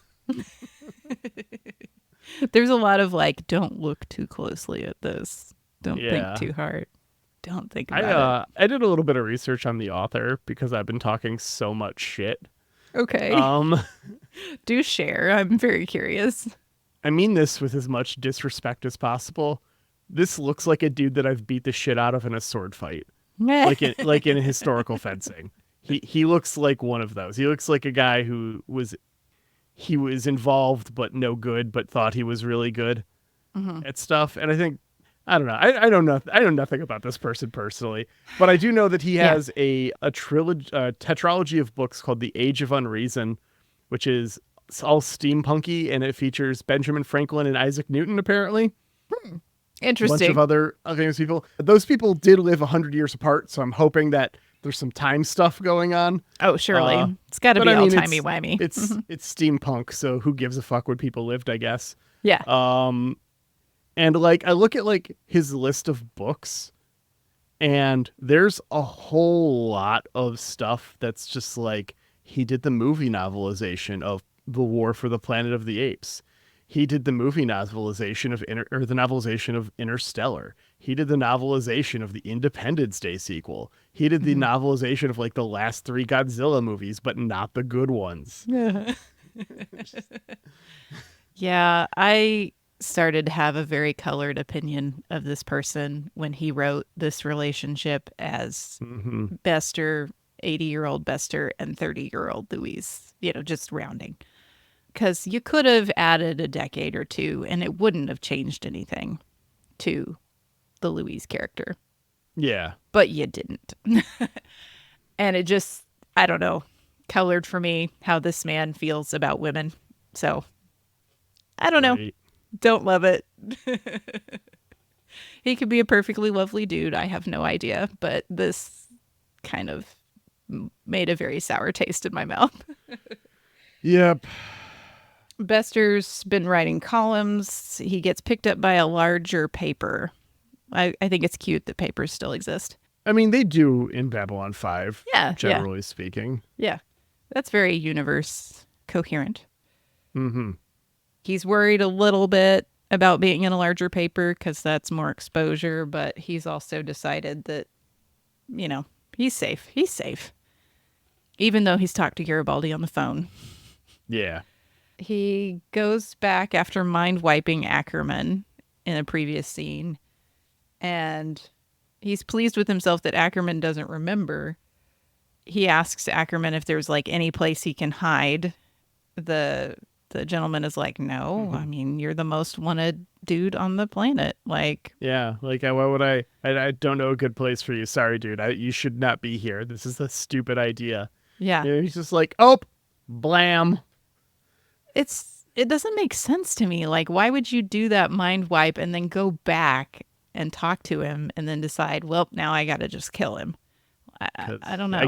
There's a lot of like, don't look too closely at this. Don't Yeah. think too hard. Don't think about I did a little bit of research on the author because I've been talking so much shit. it. Okay. Do share. I'm very curious. I mean this with as much disrespect as possible. This looks like a dude that I've beat the shit out of in a sword fight, like in historical fencing. He looks like one of those. He looks like a guy who was involved but no good, but thought he was really good at stuff. And I think, I don't know. I don't know. I know nothing about this person personally, but I do know that he has a tetralogy of books called The Age of Unreason, which is all steampunky, and it features Benjamin Franklin and Isaac Newton, apparently. A Interesting. bunch of other famous people. Those people did live 100 years apart, so I'm hoping that there's some time stuff going on. Oh, surely. It's got to But be I all mean, timey-wimey. It's steampunk, so who gives a fuck when people lived, I guess. Yeah. And like I look at like his list of books, and there's a whole lot of stuff that's just like he did the movie novelization of The War for the Planet of the Apes. He did the movie novelization of the novelization of Interstellar. He did the novelization of the Independence Day sequel. He did the novelization of like the last 3 Godzilla movies, but not the good ones. Yeah, I started to have a very colored opinion of this person when he wrote this relationship as Bester, 80-year-old Bester, and 30-year-old Louise, just rounding. Because you could have added a decade or two and it wouldn't have changed anything to the Louise character. Yeah. But you didn't. And it just, I don't know, colored for me how this man feels about women. So, I don't know. Right. Don't love it. He could be a perfectly lovely dude. I have no idea. But this kind of made a very sour taste in my mouth. Yep. Bester's been writing columns. He gets picked up by a larger paper. I think it's cute that papers still exist. I mean, they do in Babylon 5, Yeah, generally speaking. Yeah. That's very universe coherent. Mm-hmm. He's worried a little bit about being in a larger paper because that's more exposure, but he's also decided that, he's safe. He's safe. Even though he's talked to Garibaldi on the phone. Yeah. He goes back after mind wiping Ackerman in a previous scene, and he's pleased with himself that Ackerman doesn't remember. He asks Ackerman if there's like any place he can hide. The gentleman is like, no, I mean, you're the most wanted dude on the planet. Like, Yeah, like, why would I don't know a good place for you. Sorry, dude. You should not be here. This is a stupid idea. yeah, And he's just like, oh, blam. it doesn't make sense to me. Like, why would you do that mind wipe and then go back and talk to him and then decide, well, now I got to just kill him? I don't know.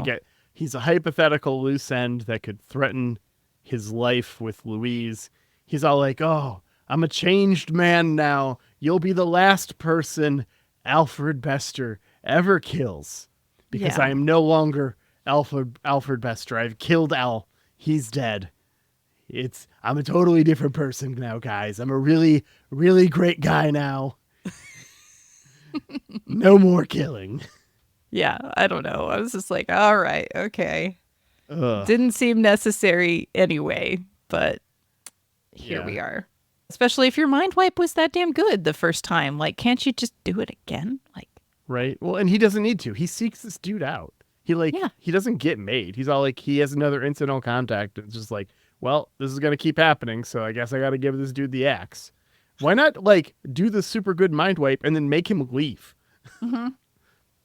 He's a hypothetical loose end that could threaten his life with Louise. He's all like, oh, I'm a changed man now. You'll be the last person Alfred Bester ever kills because Yeah. I am no longer Alfred Bester. I've killed Al. He's dead. I'm a totally different person now, guys. I'm a really, really great guy now. No more killing. Yeah, I don't know. I was just like, all right, okay. Ugh. Didn't seem necessary anyway, but here Yeah. we are. Especially if your mind wipe was that damn good the first time. Like, can't you just do it again? Like, Right. Well, and he doesn't need to. He seeks this dude out. He doesn't get made. He's all like, he has another incidental contact. It's just like, well, this is going to keep happening. So I guess I got to give this dude the axe. Why not like do the super good mind wipe and then make him leave?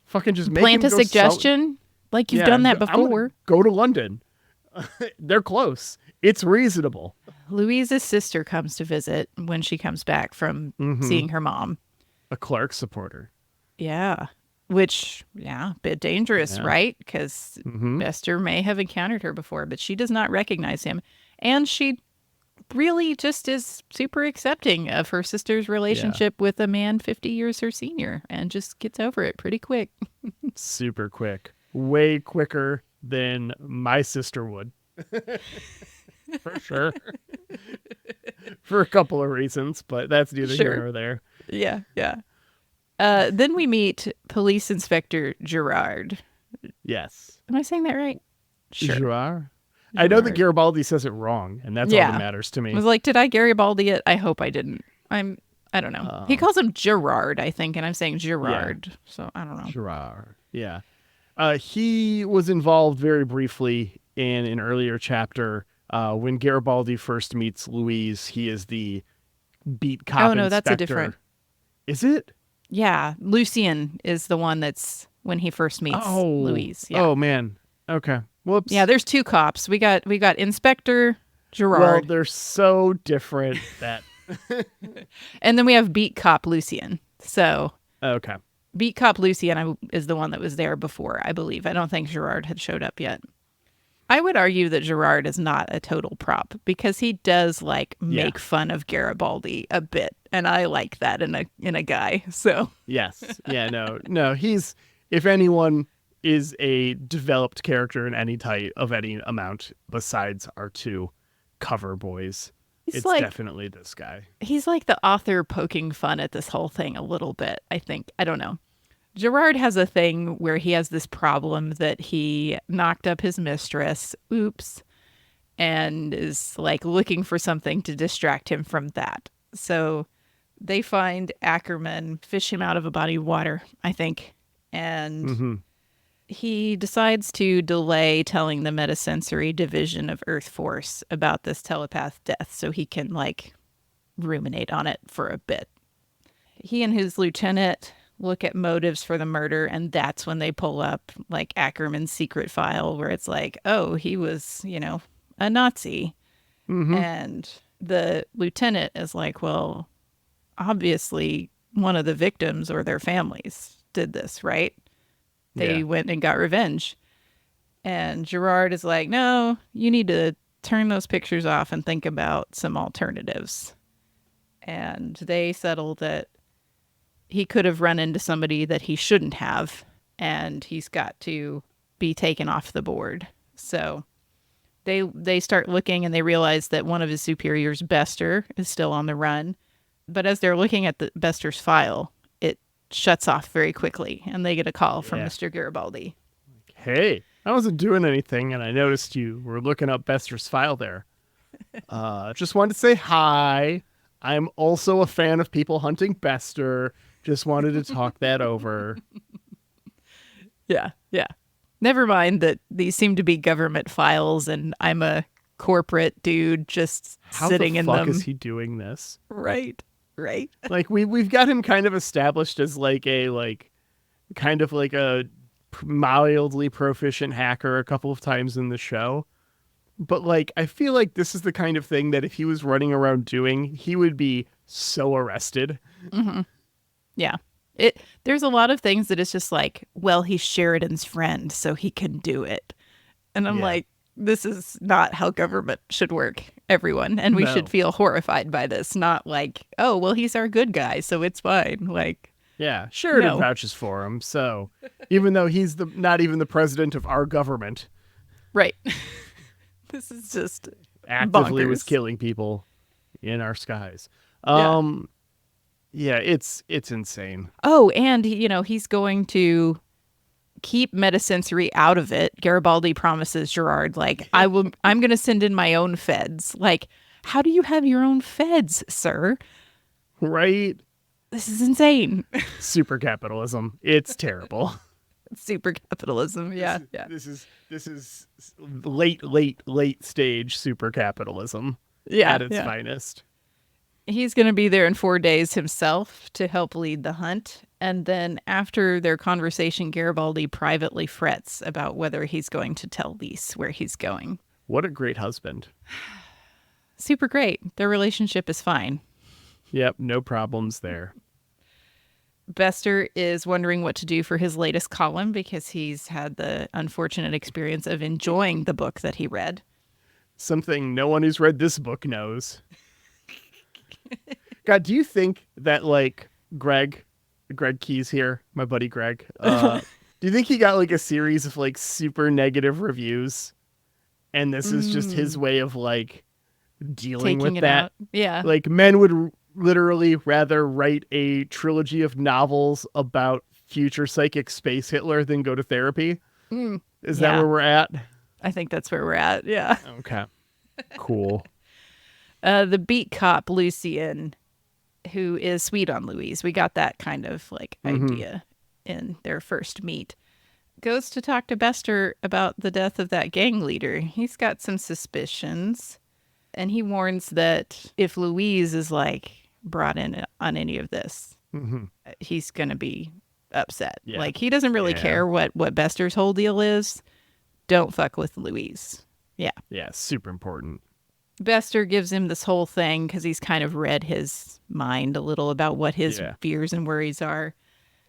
Fucking just make plant him a go suggestion like you've done that I'm gonna before. Go to London. They're close. It's reasonable. Louise's sister comes to visit when she comes back from seeing her mom. A Clark supporter. Yeah. Which, a bit dangerous, right? Because Bester may have encountered her before, but she does not recognize him. And she really just is super accepting of her sister's relationship with a man 50 years her senior and just gets over it pretty quick. Super quick. Way quicker than my sister would. For sure. For a couple of reasons, but that's neither here nor there. Yeah. Then we meet Police Inspector Gerard. Yes. Am I saying that right? Sure. Gerard? I know that Garibaldi says it wrong, and that's all that matters to me. I was like, did I Garibaldi it? I hope I didn't. I don't know. He calls him Gerard, I think, and I'm saying Gerard. So I don't know. Gerard. Yeah. He was involved very briefly in an earlier chapter when Garibaldi first meets Louise. He is the beat cop Oh, no, inspector. that's a different. Is it? Yeah. Lucien is the one that's when he first meets Louise. Yeah. Oh, man. Okay. Whoops. Yeah, there's two cops. We got Inspector Well, Gerard, they're so different that... and then we have Beat Cop Lucien. So Okay. Beat Cop Lucien is the one that was there before, I believe. I don't think Gerard had showed up yet. I would argue that Gerard is not a total prop because he does make fun of Garibaldi a bit, and I like that in a guy. So Yes. Yeah, no. He's, if anyone is a developed character in any type of any amount besides our two cover boys, it's definitely this guy. He's like the author poking fun at this whole thing a little bit, I think. I don't know. Gerard has a thing where he has this problem that he knocked up his mistress, oops, and is looking for something to distract him from that. So they find Ackerman, fish him out of a body of water, I think, and he decides to delay telling the Metasensory Division of Earth Force about this telepath death so he can ruminate on it for a bit. He and his lieutenant look at motives for the murder, and that's when they pull up Ackerman's secret file where it's oh, he was, a Nazi. And the lieutenant is well, obviously one of the victims or their families did this, right? They went and got revenge. And Gerard is no, you need to turn those pictures off and think about some alternatives. And they settle that he could have run into somebody that he shouldn't have, and he's got to be taken off the board. So They start looking and they realize that one of his superiors, Bester, is still on the run. But as they're looking at Bester's file, it shuts off very quickly, and they get a call from Mr. Garibaldi. Hey, I wasn't doing anything, and I noticed you were looking up Bester's file there. Just wanted to say hi. I'm also a fan of people hunting Bester. Just wanted to talk that over. Yeah. Never mind that these seem to be government files, and I'm a corporate dude just sitting in them. How the fuck is he doing this? Right. Like we've got him kind of established as like a kind of like a mildly proficient hacker a couple of times in the show. But like I feel like this is the kind of thing that if he was running around doing, he would be so arrested. Mm-hmm. Yeah. There's a lot of things that it's just like, well, he's Sheridan's friend, so he can do it. And I'm like, this is not how government should work, everyone. And we should feel horrified by this, not like, oh, well, he's our good guy, so it's fine. Like, yeah, Sheridan vouches for him. So even though he's not even the president of our government. Right. This is just actively bonkers. Was killing people in our skies. Yeah, it's insane. Oh, and he's going to keep Metasensory out of it. Garibaldi promises Gerard, like, I'm going to send in my own feds. Like, how do you have your own feds, sir? Right? This is insane. Super capitalism. It's terrible. Super capitalism. Yeah. This is late stage super capitalism. Yeah, at its finest. He's going to be there in 4 days himself to help lead the hunt. And then after their conversation, Garibaldi privately frets about whether he's going to tell Lise where he's going. What a great husband. Super great. Their relationship is fine. Yep, no problems there. Bester is wondering what to do for his latest column because he's had the unfortunate experience of enjoying the book that he read. Something no one who's read this book knows. God, do you think that like Greg Keys here, my buddy Greg, do you think he got like a series of like super negative reviews and this is just his way of like dealing Taking with it that? out. Yeah. Like men would literally rather write a trilogy of novels about future psychic space Hitler than go to therapy. Is that where we're at? I think that's where we're at. Yeah. Okay. Cool. The beat cop, Lucien, who is sweet on Louise. We got that kind of like idea in their first meet. Goes to talk to Bester about the death of that gang leader. He's got some suspicions. And he warns that if Louise is like brought in on any of this, he's going to be upset. Yeah. Like he doesn't really care what Bester's whole deal is. Don't fuck with Louise. Yeah. Yeah, super important. Bester gives him this whole thing because he's kind of read his mind a little about what his fears and worries are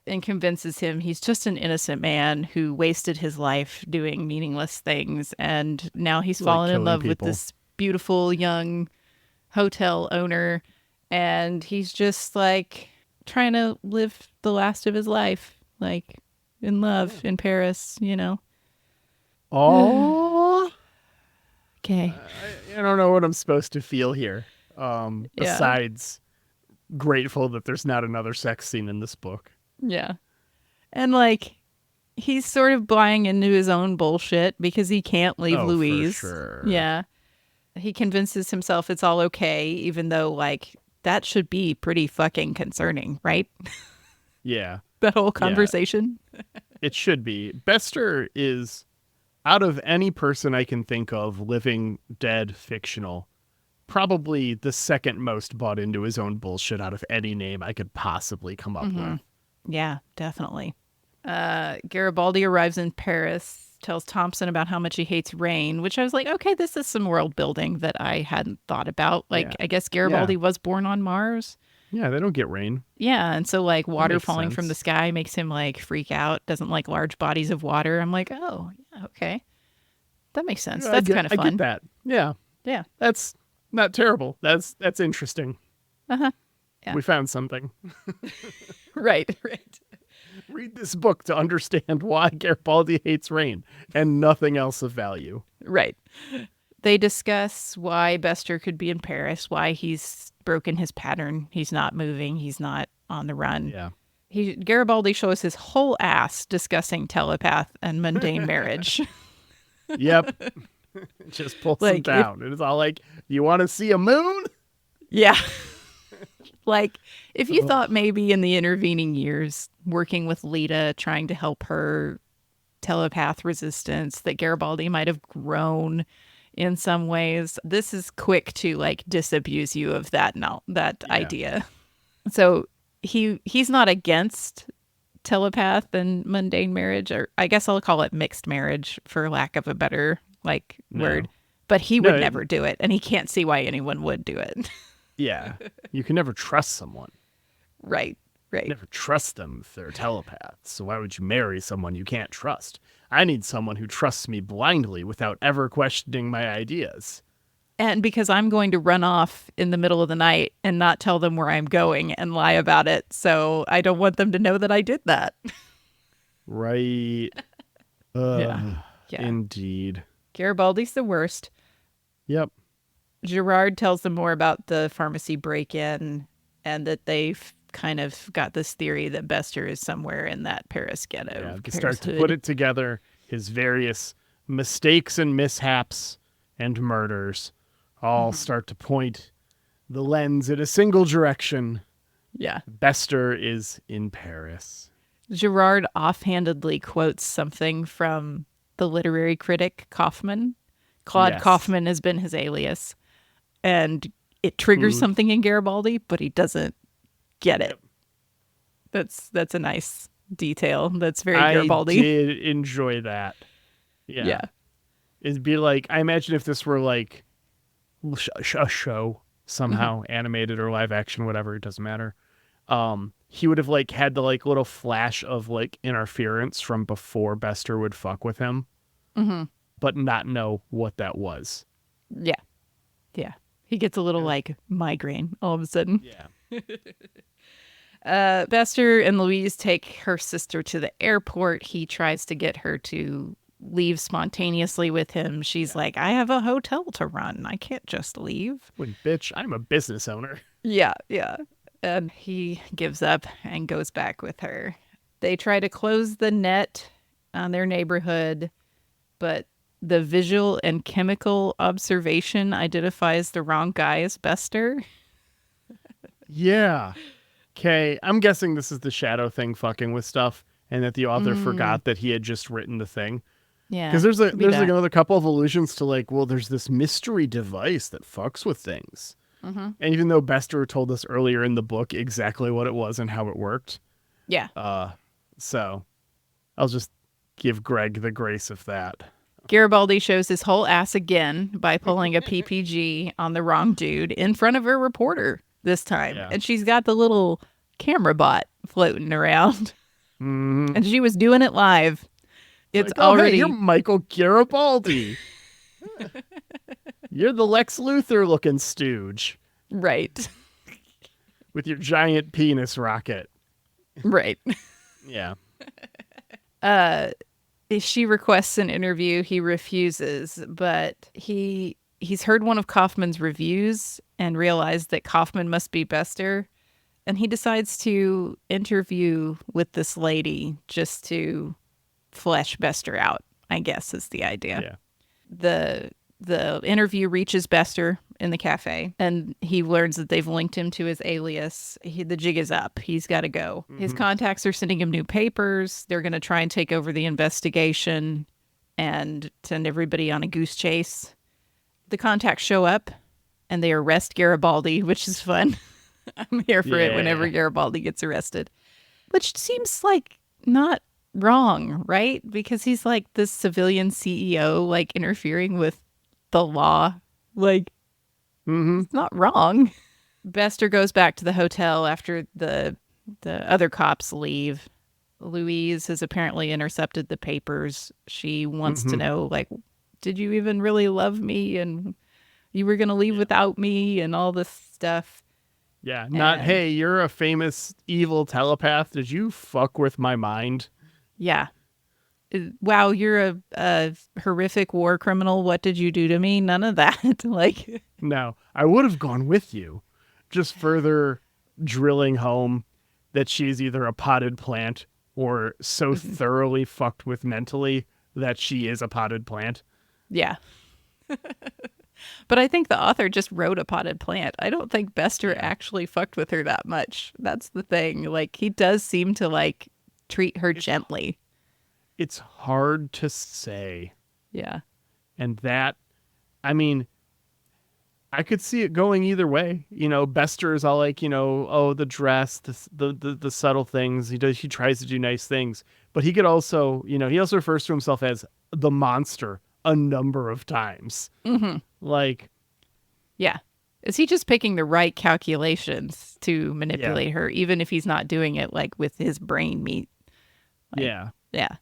and convinces him he's just an innocent man who wasted his life doing meaningless things. And now he's fallen in love with this beautiful young hotel owner. And he's just like trying to live the last of his life, like in love in Paris, Oh. Okay. I don't know what I'm supposed to feel here. Besides grateful that there's not another sex scene in this book. Yeah. And like he's sort of buying into his own bullshit because he can't leave Louise. For sure. Yeah. He convinces himself it's all okay, even though like that should be pretty fucking concerning, right? Yeah. That whole conversation. It should be. Bester is, out of any person I can think of, living, dead, fictional, probably the second most bought into his own bullshit out of any name I could possibly come up with. Yeah, definitely. Garibaldi arrives in Paris, tells Thompson about how much he hates rain, which I was like, okay, this is some world building that I hadn't thought about. Like, I guess Garibaldi was born on Mars. Yeah, they don't get rain. Yeah, and so like water falling sense. from the sky makes him like freak out, doesn't like large bodies of water. I'm like, oh, yeah, okay. That makes sense. Yeah, That's kind of fun. I get that. Yeah. Yeah. That's not terrible. That's interesting. Uh-huh. Yeah. We found something. Right. Read this book to understand why Garibaldi hates rain and nothing else of value. Right. They discuss why Bester could be in Paris, why he's broken his pattern. He's not moving. He's not on the run. Yeah. Garibaldi shows his whole ass discussing telepath and mundane marriage. Yep. Just pulls him Like, down. It's all like, you want to see a moon? Yeah. Like, if you thought maybe in the intervening years, working with Lita, trying to help her telepath resistance, that Garibaldi might have grown in some ways, this is quick to like disabuse you of that idea. So he's not against telepath and mundane marriage, or I guess I'll call it mixed marriage for lack of a better word. But he would never do it, and he can't see why anyone would do it. Yeah. You can never trust someone. Right. Never trust them if they're telepaths. So why would you marry someone you can't trust? I need someone who trusts me blindly without ever questioning my ideas. And because I'm going to run off in the middle of the night and not tell them where I'm going and lie about it. So I don't want them to know that I did that. Right. Yeah. Indeed. Garibaldi's the worst. Yep. Gerard tells them more about the pharmacy break-in and that they've kind of got this theory that Bester is somewhere in that Paris ghetto. Yeah, to Paris start to hood. put it together, his various mistakes and mishaps and murders all start to point the lens in a single direction. Yeah. Bester is in Paris. Gerard offhandedly quotes something from the literary critic Kaufman. Claude Yes. Kaufman has been his alias. And it triggers something in Garibaldi, but he doesn't get it. That's a nice detail. That's very Garibaldi. I did enjoy that. Yeah. It'd be like, I imagine if this were like a show somehow, animated or live action, whatever, it doesn't matter. He would have like had the like little flash of like interference from before Bester would fuck with him, but not know what that was. Yeah. He gets a little like migraine all of a sudden. Yeah. Bester and Louise take her sister to the airport. He tries to get her to leave spontaneously with him. She's like, I have a hotel to run. I can't just leave. When, bitch, I'm a business owner. Yeah. And he gives up and goes back with her. They try to close the net on their neighborhood, but the visual and chemical observation identifies the wrong guy as Bester. Yeah. Okay, I'm guessing this is the shadow thing fucking with stuff, and that the author forgot that he had just written the thing. Yeah. Because there's like that. another couple of allusions to like, well, there's this mystery device that fucks with things. And even though Bester told us earlier in the book exactly what it was and how it worked, Yeah. so I'll just give Greg the grace of that. Garibaldi shows his whole ass again by pulling a PPG on the wrong dude in front of a reporter this time. Yeah. And she's got the little camera bot floating around. And she was doing it live. It's Like, oh, hey, already... you're Michael Garibaldi. You're the Lex Luthor looking stooge Right. with your giant penis rocket. Right. Yeah. If she requests an interview, he refuses, but he's heard one of Kaufman's reviews and realized that Kaufman must be Bester, and he decides to interview with this lady just to flesh Bester out, I guess is the idea. Yeah. The interview reaches Bester in the cafe, and he learns that they've linked him to his alias. The jig is up. He's got to go. His contacts are sending him new papers. They're going to try and take over the investigation and send everybody on a goose chase. The contacts show up, and they arrest Garibaldi, which is fun. I'm here for it whenever Garibaldi gets arrested. Which seems like not wrong, right? Because he's like this civilian CEO, like interfering with the law. Like, it's not wrong. Bester goes back to the hotel after the other cops leave. Louise has apparently intercepted the papers. She wants to know, like, did you even really love me? And you were going to leave without me and all this stuff. Yeah. Not, hey, you're a famous evil telepath. Did you fuck with my mind? Yeah. wow, you're a horrific war criminal. What did you do to me? None of that. Like, No, I would have gone with you, just further drilling home that she's either a potted plant or so thoroughly fucked with mentally that she is a potted plant. yeah. But I think the author just wrote a potted plant. I don't think Bester actually fucked with her that much. That's the thing. Like, he does seem to like treat her gently. It's hard to say. Yeah. And that, I mean, I could see it going either way. You know, Bester is all like, you know, oh, the dress, the subtle things. He tries to do nice things, but he could also, you know, he also refers to himself as the monster a number of times. Mm-hmm. Like, Yeah. Is he just picking the right calculations to manipulate her, even if he's not doing it like with his brain meat? Like, yeah. Yeah.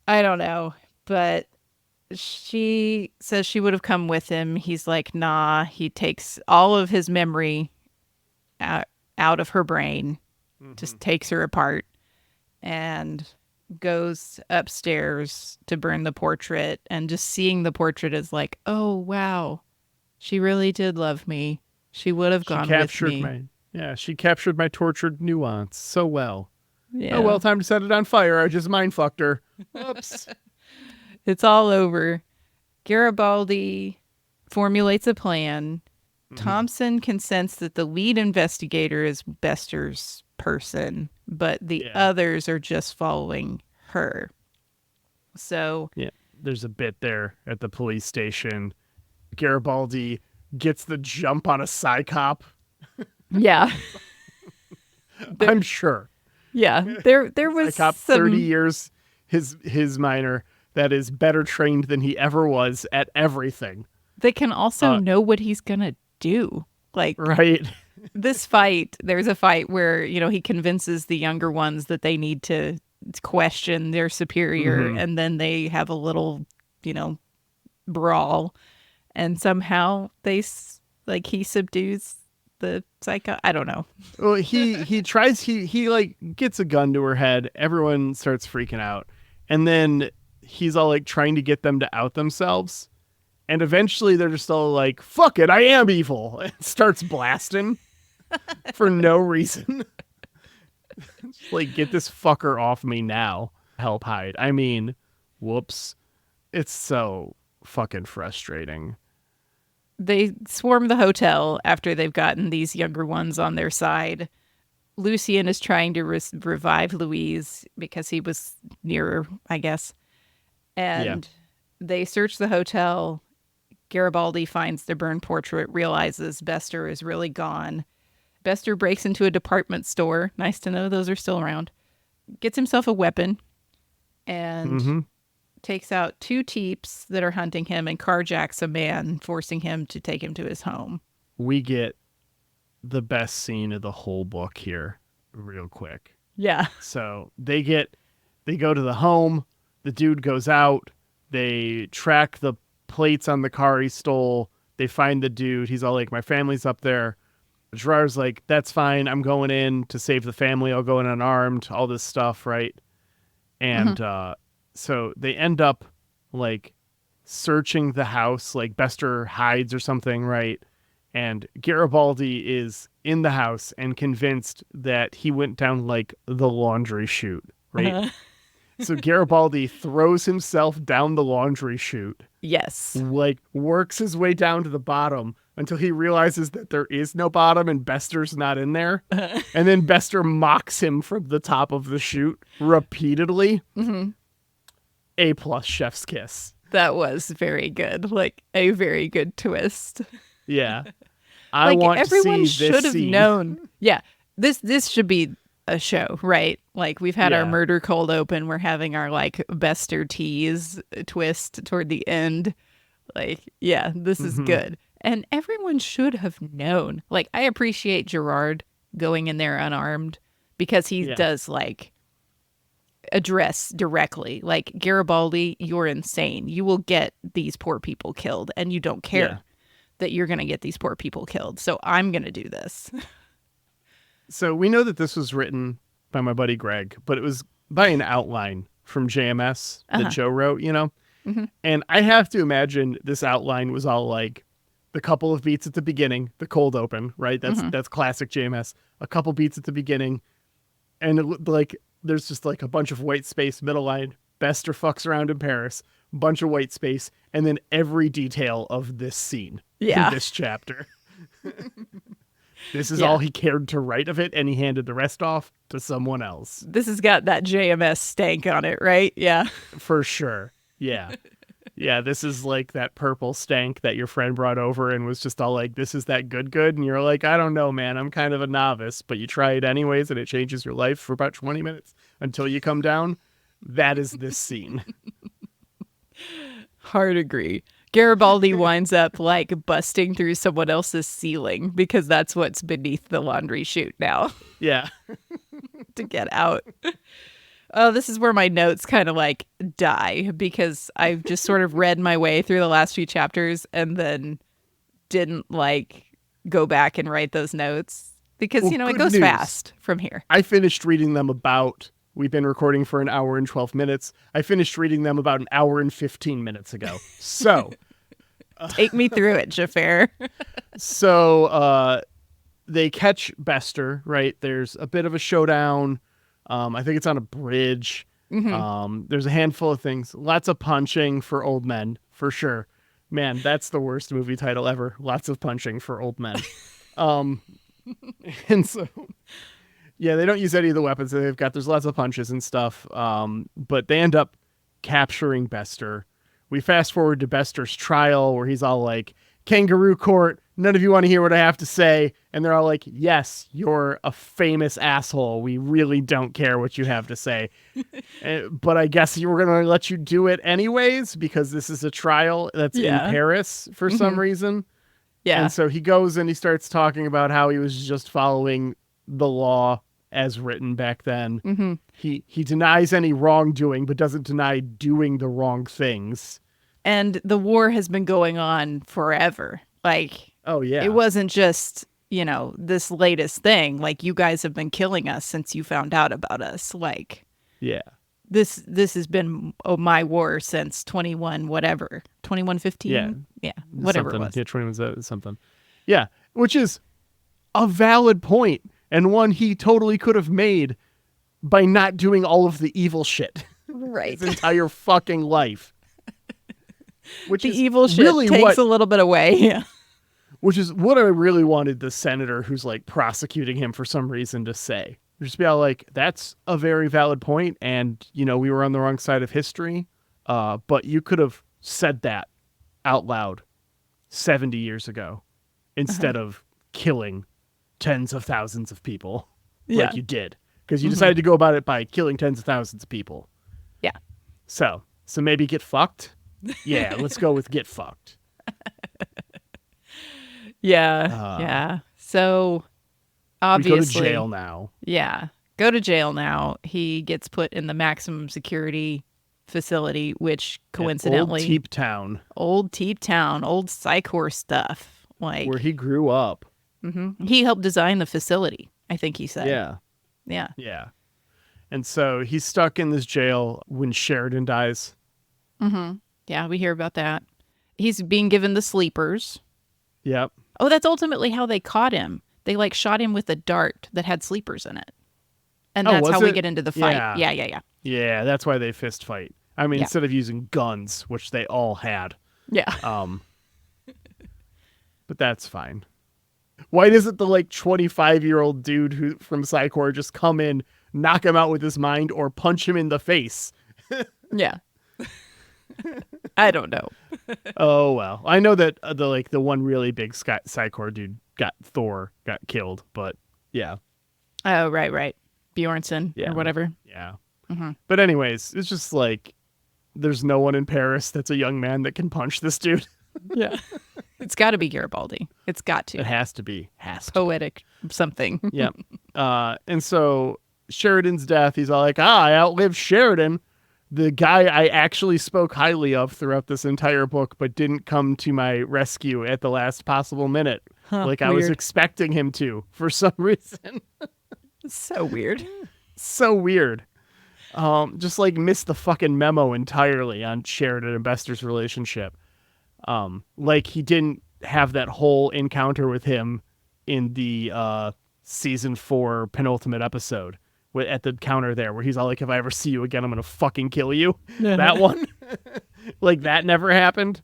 I don't know. But she says she would have come with him. He's like, nah. He takes all of his memory out of her brain, just takes her apart, and goes upstairs to burn the portrait. And just seeing the portrait is like, oh, wow. She really did love me. She would have gone with me. She captured my tortured nuance so well. Yeah. Oh, well, time to set it on fire. I just mind fucked her. Oops. It's all over. Garibaldi formulates a plan. Thompson can sense that the lead investigator is Bester's person, but the others are just following her. So yeah, there's a bit there at the police station. Garibaldi gets the jump on a Psi Cop. yeah, I'm sure. yeah. There was Psi Cop, some 30 years, his minor that is better trained than he ever was at everything. They can also know what he's gonna do. Like, right. This fight, there's a fight where, you know, he convinces the younger ones that they need to question their superior, and then they have a little, you know, brawl, and somehow he subdues the psycho. I don't know. Well, he tries, he like gets a gun to her head. Everyone starts freaking out. And then he's all like trying to get them to out themselves. And eventually they're just all like, fuck it, I am evil. And starts blasting for no reason. Like, get this fucker off me now. Help hide. I mean, whoops. It's so fucking frustrating. They swarm the hotel after they've gotten these younger ones on their side. Lucien is trying to revive Louise because he was nearer, I guess. And they search the hotel. Garibaldi finds the burned portrait, realizes Bester is really gone. Bester breaks into a department store. Nice to know those are still around. Gets himself a weapon and takes out 2 Teeps that are hunting him and carjacks a man, forcing him to take him to his home. We get the best scene of the whole book here real quick. Yeah. So they go to the home. The dude goes out. They track the plates on the car he stole. They find the dude. He's all like, my family's up there. Gerard's like, that's fine. I'm going in to save the family. I'll go in unarmed, all this stuff, right? And so they end up like searching the house, like Bester hides or something, right? And Garibaldi is in the house and convinced that he went down like the laundry chute, right? So Garibaldi throws himself down the laundry chute. Yes. Like, works his way down to the bottom until he realizes that there is no bottom and Bester's not in there. And then Bester mocks him from the top of the chute repeatedly. A+ chef's kiss. That was very good. Like, a very good twist. Yeah. I want everyone to see this should have scene. known. Yeah. This should be a show, right? Like, we've had our Yeah. murder cold open. We're having our like Bester tease twist toward the end. Like, yeah, this is good. And everyone should have known. Like, I appreciate Gerard going in there unarmed because he does like address directly, like, Garibaldi, you're insane. You will get these poor people killed and you don't care that you're going to get these poor people killed. So I'm going to do this. So we know that this was written by my buddy Greg, but it was by an outline from JMS that Joe wrote, you know? Mm-hmm. And I have to imagine this outline was all like the couple of beats at the beginning, the cold open, right? That's classic JMS. A couple beats at the beginning, and it looked like there's just like a bunch of white space, middle line, Bester fucks around in Paris, bunch of white space, and then every detail of this scene in this chapter. This is all he cared to write of it, and he handed the rest off to someone else. This has got that JMS stank on it, right? Yeah. For sure. Yeah. Yeah, this is like that purple stank that your friend brought over and was just all like, this is that good? And you're like, I don't know, man. I'm kind of a novice, but you try it anyways, and it changes your life for about 20 minutes until you come down. That is this scene. Hard agree. Garibaldi winds up like busting through someone else's ceiling because that's what's beneath the laundry chute now Yeah. to get out. Oh, this is where my notes kind of like die because I've just sort of read my way through the last few chapters and then didn't like go back and write those notes because, Well, you know, it good goes news. fast from here. I finished reading them we've been recording for an hour and 12 minutes. I finished reading them about an hour and 15 minutes ago. So Take me through it, Xhafer. So they catch Bester, right? There's a bit of a showdown. I think it's on a bridge. There's a handful of things. Lots of punching for old men, for sure. Man, that's the worst movie title ever. Lots of punching for old men. And so, yeah, they don't use any of the weapons that they've got. There's lots of punches and stuff. But they end up capturing Bester. We fast forward to Bester's trial where he's all like, kangaroo court, none of you want to hear what I have to say. And they're all like, yes, you're a famous asshole. We really don't care what you have to say. But I guess we're going to let you do it anyways because this is a trial that's in Paris for some reason. Yeah. And so he goes and he starts talking about how he was just following the law as written back then. He denies any wrongdoing, but doesn't deny doing the wrong things. And the war has been going on forever. Like, oh yeah, it wasn't just, you know, this latest thing. Like, you guys have been killing us since you found out about us. Like, yeah, this has been my war since 2115. Yeah, whatever something. it was. Yeah, 21 something. Yeah, which is a valid point and one he totally could have made by not doing all of the evil shit Right. his entire fucking life. Which The is evil shit really takes a little bit away. Yeah. Which is what I really wanted the senator who's like prosecuting him for some reason to say. Just be all like, that's a very valid point, and you know, we were on the wrong side of history. But you could have said that out loud 70 years ago instead of killing tens of thousands of people like you did. Because you decided to go about it by killing tens of thousands of people. Yeah. So maybe get fucked? Yeah, let's go with get fucked. Yeah. So obviously, we go to jail now. Yeah. Go to jail now. He gets put in the maximum security facility, which coincidentally, Old Teep Town, old Psi Corps stuff. Like, where he grew up. he helped design the facility, I think he said. Yeah. Yeah. And so he's stuck in this jail when Sheridan dies. Yeah, we hear about that. He's being given the sleepers. Yep. Oh, that's ultimately how they caught him. They like shot him with a dart that had sleepers in it. And that's was how we it? get into the fight. Yeah. Yeah. Yeah, that's why they fist fight. I mean, Yeah. instead of using guns, which they all had. Yeah. But that's fine. Why doesn't the like 25-year-old dude who from Psi Corps just come in, knock him out with his mind, or punch him in the face? Yeah. I don't know. Oh well, I know that the one really big Psi Corps dude got killed, but yeah. Oh, right. Bjornsson Yeah. or whatever. Yeah. But anyways, it's just like there's no one in Paris that's a young man that can punch this dude. Yeah. It's got to be Garibaldi. It's got to. It has to be. Poetic something. Yep. And so Sheridan's death, he's all like, I outlived Sheridan, the guy I actually spoke highly of throughout this entire book, but didn't come to my rescue at the last possible minute. Like I was weird. expecting him to for some reason. So weird. So weird. Just like missed the fucking memo entirely on Sheridan and Bester's relationship. Like he didn't have that whole encounter with him in the season 4 penultimate episode at the counter there, where he's all like, "If I ever see you again, I'm gonna fucking kill you." That one, like that never happened.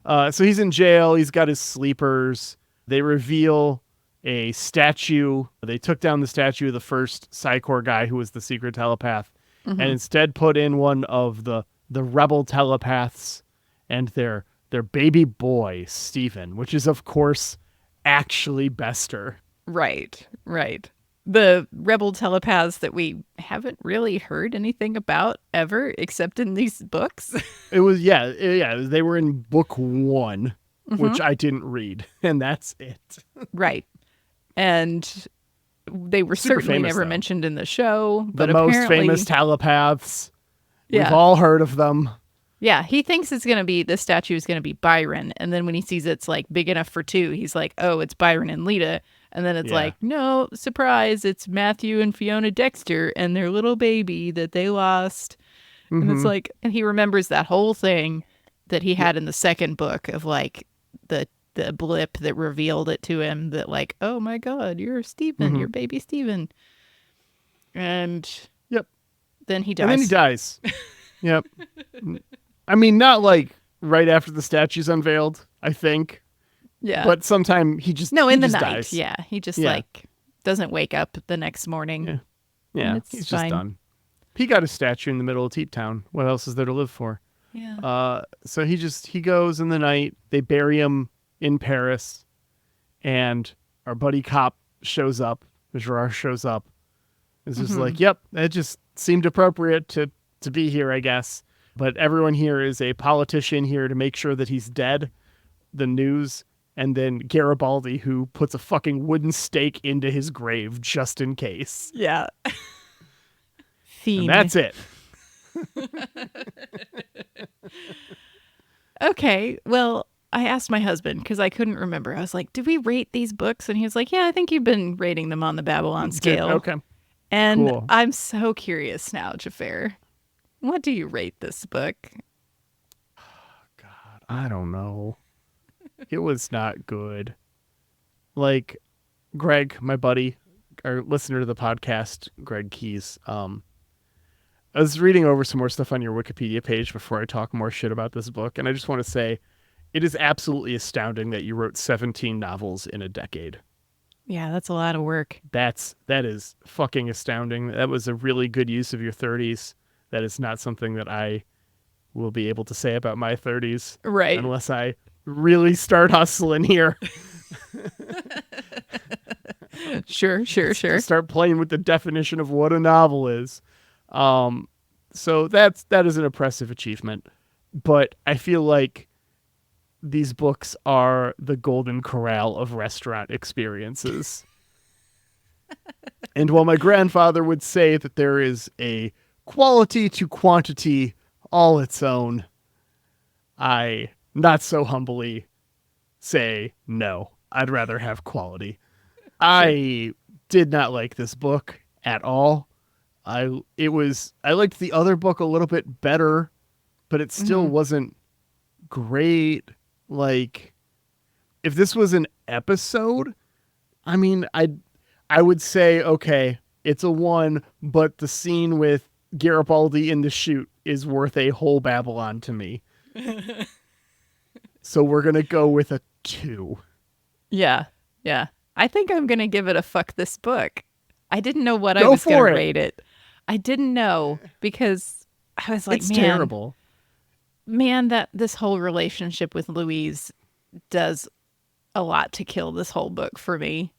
So he's in jail. He's got his sleepers. They reveal a statue. They took down the statue of the first Psi Corps guy who was the secret telepath, and instead put in one of the rebel telepaths and their baby boy, Stephen, which is, of course, actually Bester. Right. The rebel telepaths that we haven't really heard anything about ever, except in these books. It was, yeah, they were in book 1, which I didn't read, and that's it. Right. And they were Super certainly famous, never though. mentioned in the show. The But most apparently, famous telepaths. We've Yeah. all heard of them. Yeah, he thinks it's going to be, this statue is going to be Byron. And then when he sees it's like big enough for 2, he's like, oh, it's Byron and Lita. And then it's Yeah. like, no, surprise, it's Matthew and Fiona Dexter and their little baby that they lost. And it's like, and he remembers that whole thing that he had in the second book of like the blip that revealed it to him that like, oh my God, you're Stephen, you're baby Stephen. And Yep. then he dies. And then he dies. Yep. I mean, not like right after the statue's unveiled, I think. Yeah. But sometime he just No, he in the just night. dies. Yeah. He just Yeah. like doesn't wake up the next morning. Yeah. Yeah, it's he's fine. just done. He got a statue in the middle of Teat Town. What else is there to live for? Yeah. So he goes in the night. They bury him in Paris, and our buddy cop shows up. Gerard shows up. It's just like, yep, that just seemed appropriate to be here, I guess. But everyone here is a politician here to make sure that he's dead. The news. And then Garibaldi, who puts a fucking wooden stake into his grave just in case. Yeah. And Fiend. that's it. Okay. Well, I asked my husband because I couldn't remember. I was like, did we rate these books? And he was like, yeah, I think you've been rating them on the Babylon scale. Okay. And Cool. I'm so curious now, Xhafer. What do you rate this book? I don't know. It was not good. Like, Greg, my buddy, our listener to the podcast, Greg Keys, I was reading over some more stuff on your Wikipedia page before I talk more shit about this book, and I just want to say it is absolutely astounding that you wrote 17 novels in a decade. Yeah, that's a lot of work. That is fucking astounding. That was a really good use of your 30s. That is not something that I will be able to say about my 30s. Right. Unless I really start hustling here. Sure. Start playing with the definition of what a novel is. So that is an impressive achievement. But I feel like these books are the golden corral of restaurant experiences. And while my grandfather would say that there is a quality to quantity all its own, I not so humbly say no. I'd rather have quality. I did not like this book at all. I liked the other book a little bit better, but it still wasn't great. Like, if this was an episode, I mean, I would say, okay, it's a 1, but the scene with Garibaldi in the chute is worth a whole Babylon to me. So we're going to go with a 2. Yeah. I think I'm going to give it a fuck this book. I didn't know what I Go was going for to it. rate it. I didn't know because I was like, It's man, terrible. that this whole relationship with Louise does a lot to kill this whole book for me.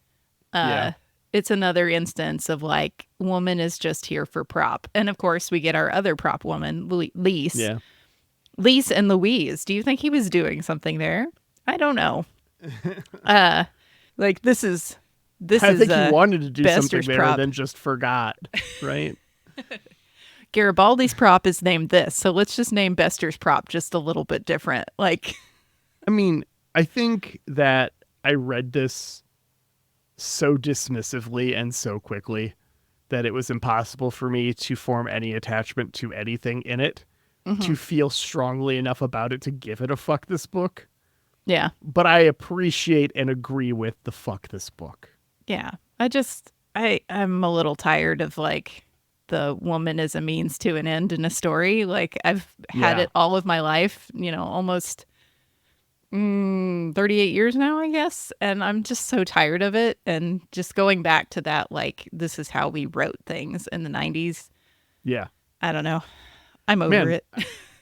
Yeah. It's another instance of like, woman is just here for prop. And of course we get our other prop woman, Lise. Yeah. Lise and Louise. Do you think he was doing something there? I don't know. Like this is I think he wanted to do something Bester's there, prop. then just forgot, right? Garibaldi's prop is named this, so let's just name Bester's prop just a little bit different. Like, I mean, I think that I read this so dismissively and so quickly that it was impossible for me to form any attachment to anything in it, to feel strongly enough about it to give it a fuck this book. Yeah. But I appreciate and agree with the fuck this book. Yeah. I'm a little tired of like the woman is a means to an end in a story. Like I've had Yeah. it all of my life, almost 38 years now, I guess. And I'm just so tired of it. And just going back to that, like, this is how we wrote things in the 90s. Yeah. I don't know. I'm over Man, it.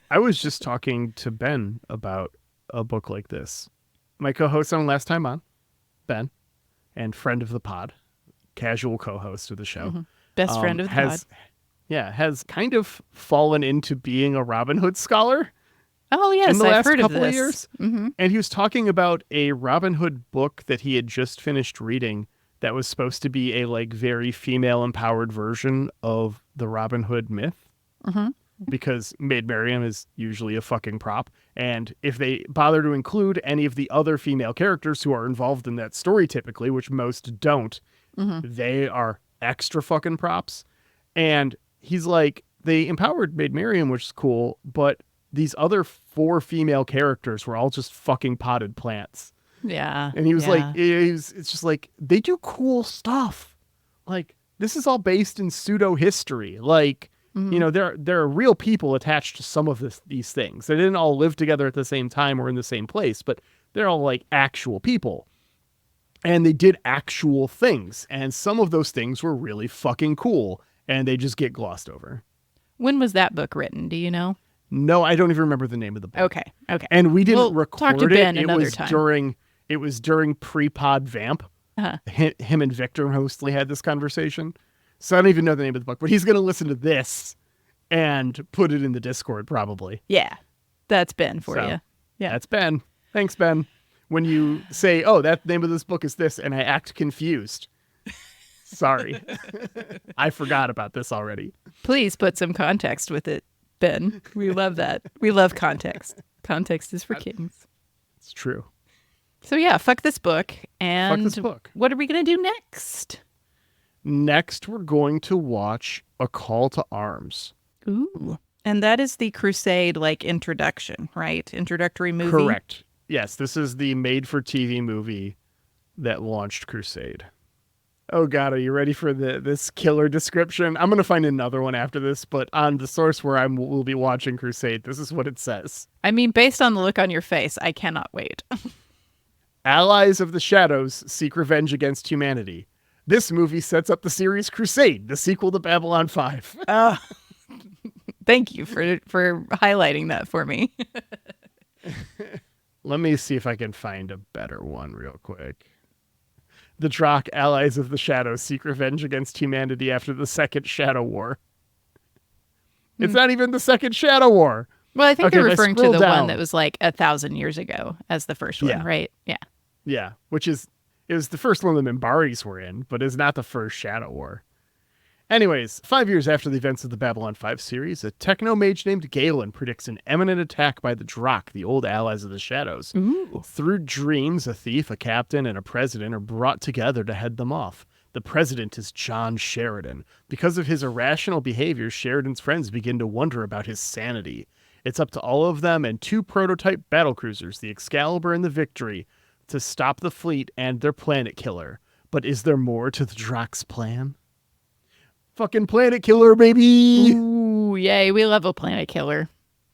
I was just talking to Ben about a book like this. My co-host on Last Time On, Ben, and friend of the pod, casual co-host of the show. Best friend of the pod. Has kind of fallen into being a Robin Hood scholar. Oh, yes. In the I've last heard of couple this. of years. Mm-hmm. And he was talking about a Robin Hood book that he had just finished reading that was supposed to be a like very female empowered version of the Robin Hood myth. Mm-hmm. Because Maid Marian is usually a fucking prop. And if they bother to include any of the other female characters who are involved in that story typically, which most don't, they are extra fucking props. And he's like, they empowered Maid Marian, which is cool, but these other 4 female characters were all just fucking potted plants. Yeah. And he was yeah. like, it's just like, they do cool stuff. Like, this is all based in pseudo history. Like, there are real people attached to some of these things. They didn't all live together at the same time or in the same place, but they're all like actual people. And they did actual things. And some of those things were really fucking cool. And they just get glossed over. When was that book written? Do you know? No, I don't even remember the name of the book. Okay. And we didn't We'll record talk to it. Ben another time. It was during pre-pod Vamp. Uh-huh. Him and Victor mostly had this conversation. So I don't even know the name of the book, but he's going to listen to this and put it in the Discord probably. Yeah. That's Ben for So, you. Yeah. That's Ben. Thanks, Ben. When you say, oh, that name of this book is this, and I act confused. Sorry. I forgot about this already. Please put some context with it, Ben. We love that. We love context. Context is for kings. It's true. So yeah, fuck this book. And Fuck this book. What are we going to do next? Next, we're going to watch A Call to Arms. Ooh. And that is the Crusade, like, introduction, right? Introductory movie? Correct. Yes, this is the made-for-TV movie that launched Crusade. Oh, God, are you ready for this killer description? I'm going to find another one after this, but on the source where we'll be watching Crusade, this is what it says. I mean, based on the look on your face, I cannot wait. Allies of the Shadows seek revenge against humanity. This movie sets up the series Crusade, the sequel to Babylon 5. Thank you for highlighting that for me. Let me see if I can find a better one real quick. The Drock allies of the Shadows seek revenge against humanity after the Second Shadow War. It's not even the Second Shadow War. Well, I think Okay, they're if I referring to scroll the down- one that was like 1,000 years ago as the first one, Yeah. right? Yeah. Yeah, it was the first one the Minbaris were in, but is not the first Shadow War. Anyways, 5 years after the events of the Babylon 5 series, a techno-mage named Galen predicts an imminent attack by the Drock, the old allies of the Shadows. Ooh. Through dreams, a thief, a captain, and a president are brought together to head them off. The president is John Sheridan. Because of his irrational behavior, Sheridan's friends begin to wonder about his sanity. It's up to all of them and 2 prototype battlecruisers, the Excalibur and the Victory, to stop the fleet and their planet killer. But is there more to the Drock's plan? Fucking planet killer, baby! Ooh, yay. We love a planet killer.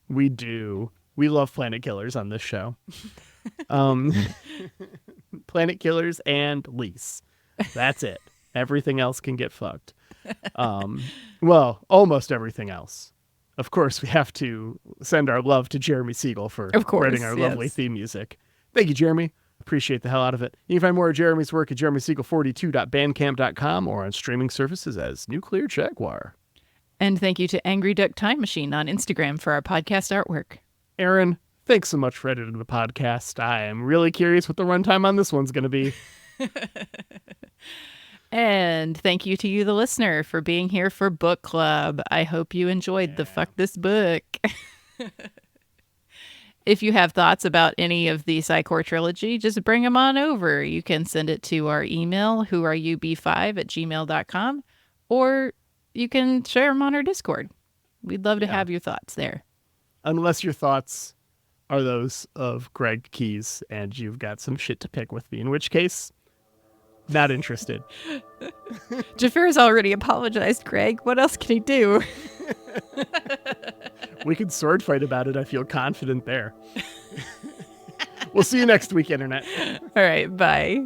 We do. We love planet killers on this show. Planet killers and Lise. That's it. Everything else can get fucked. Well, almost everything else. Of course, we have to send our love to Jeremy Siegel for Of course, writing our lovely yes. theme music. Thank you, Jeremy. Appreciate the hell out of it. You can find more of Jeremy's work at jeremysiegel42.bandcamp.com or on streaming services as Nuclear Jaguar. And thank you to Angry Duck Time Machine on Instagram for our podcast artwork. Aaron, thanks so much for editing the podcast. I am really curious what the runtime on this one's going to be. And thank you to you, the listener, for being here for Book Club. I hope you enjoyed the Fuck This Book. If you have thoughts about any of the Psi Corps Trilogy, just bring them on over. You can send it to our email, whoareyoub5@gmail.com, or you can share them on our Discord. We'd love to have your thoughts there. Unless your thoughts are those of Greg Keyes and you've got some shit to pick with me, in which case, not interested. Xhafer's already apologized, Greg. What else can he do? We could sword fight about it. I feel confident there. We'll see you next week, Internet. All right, bye.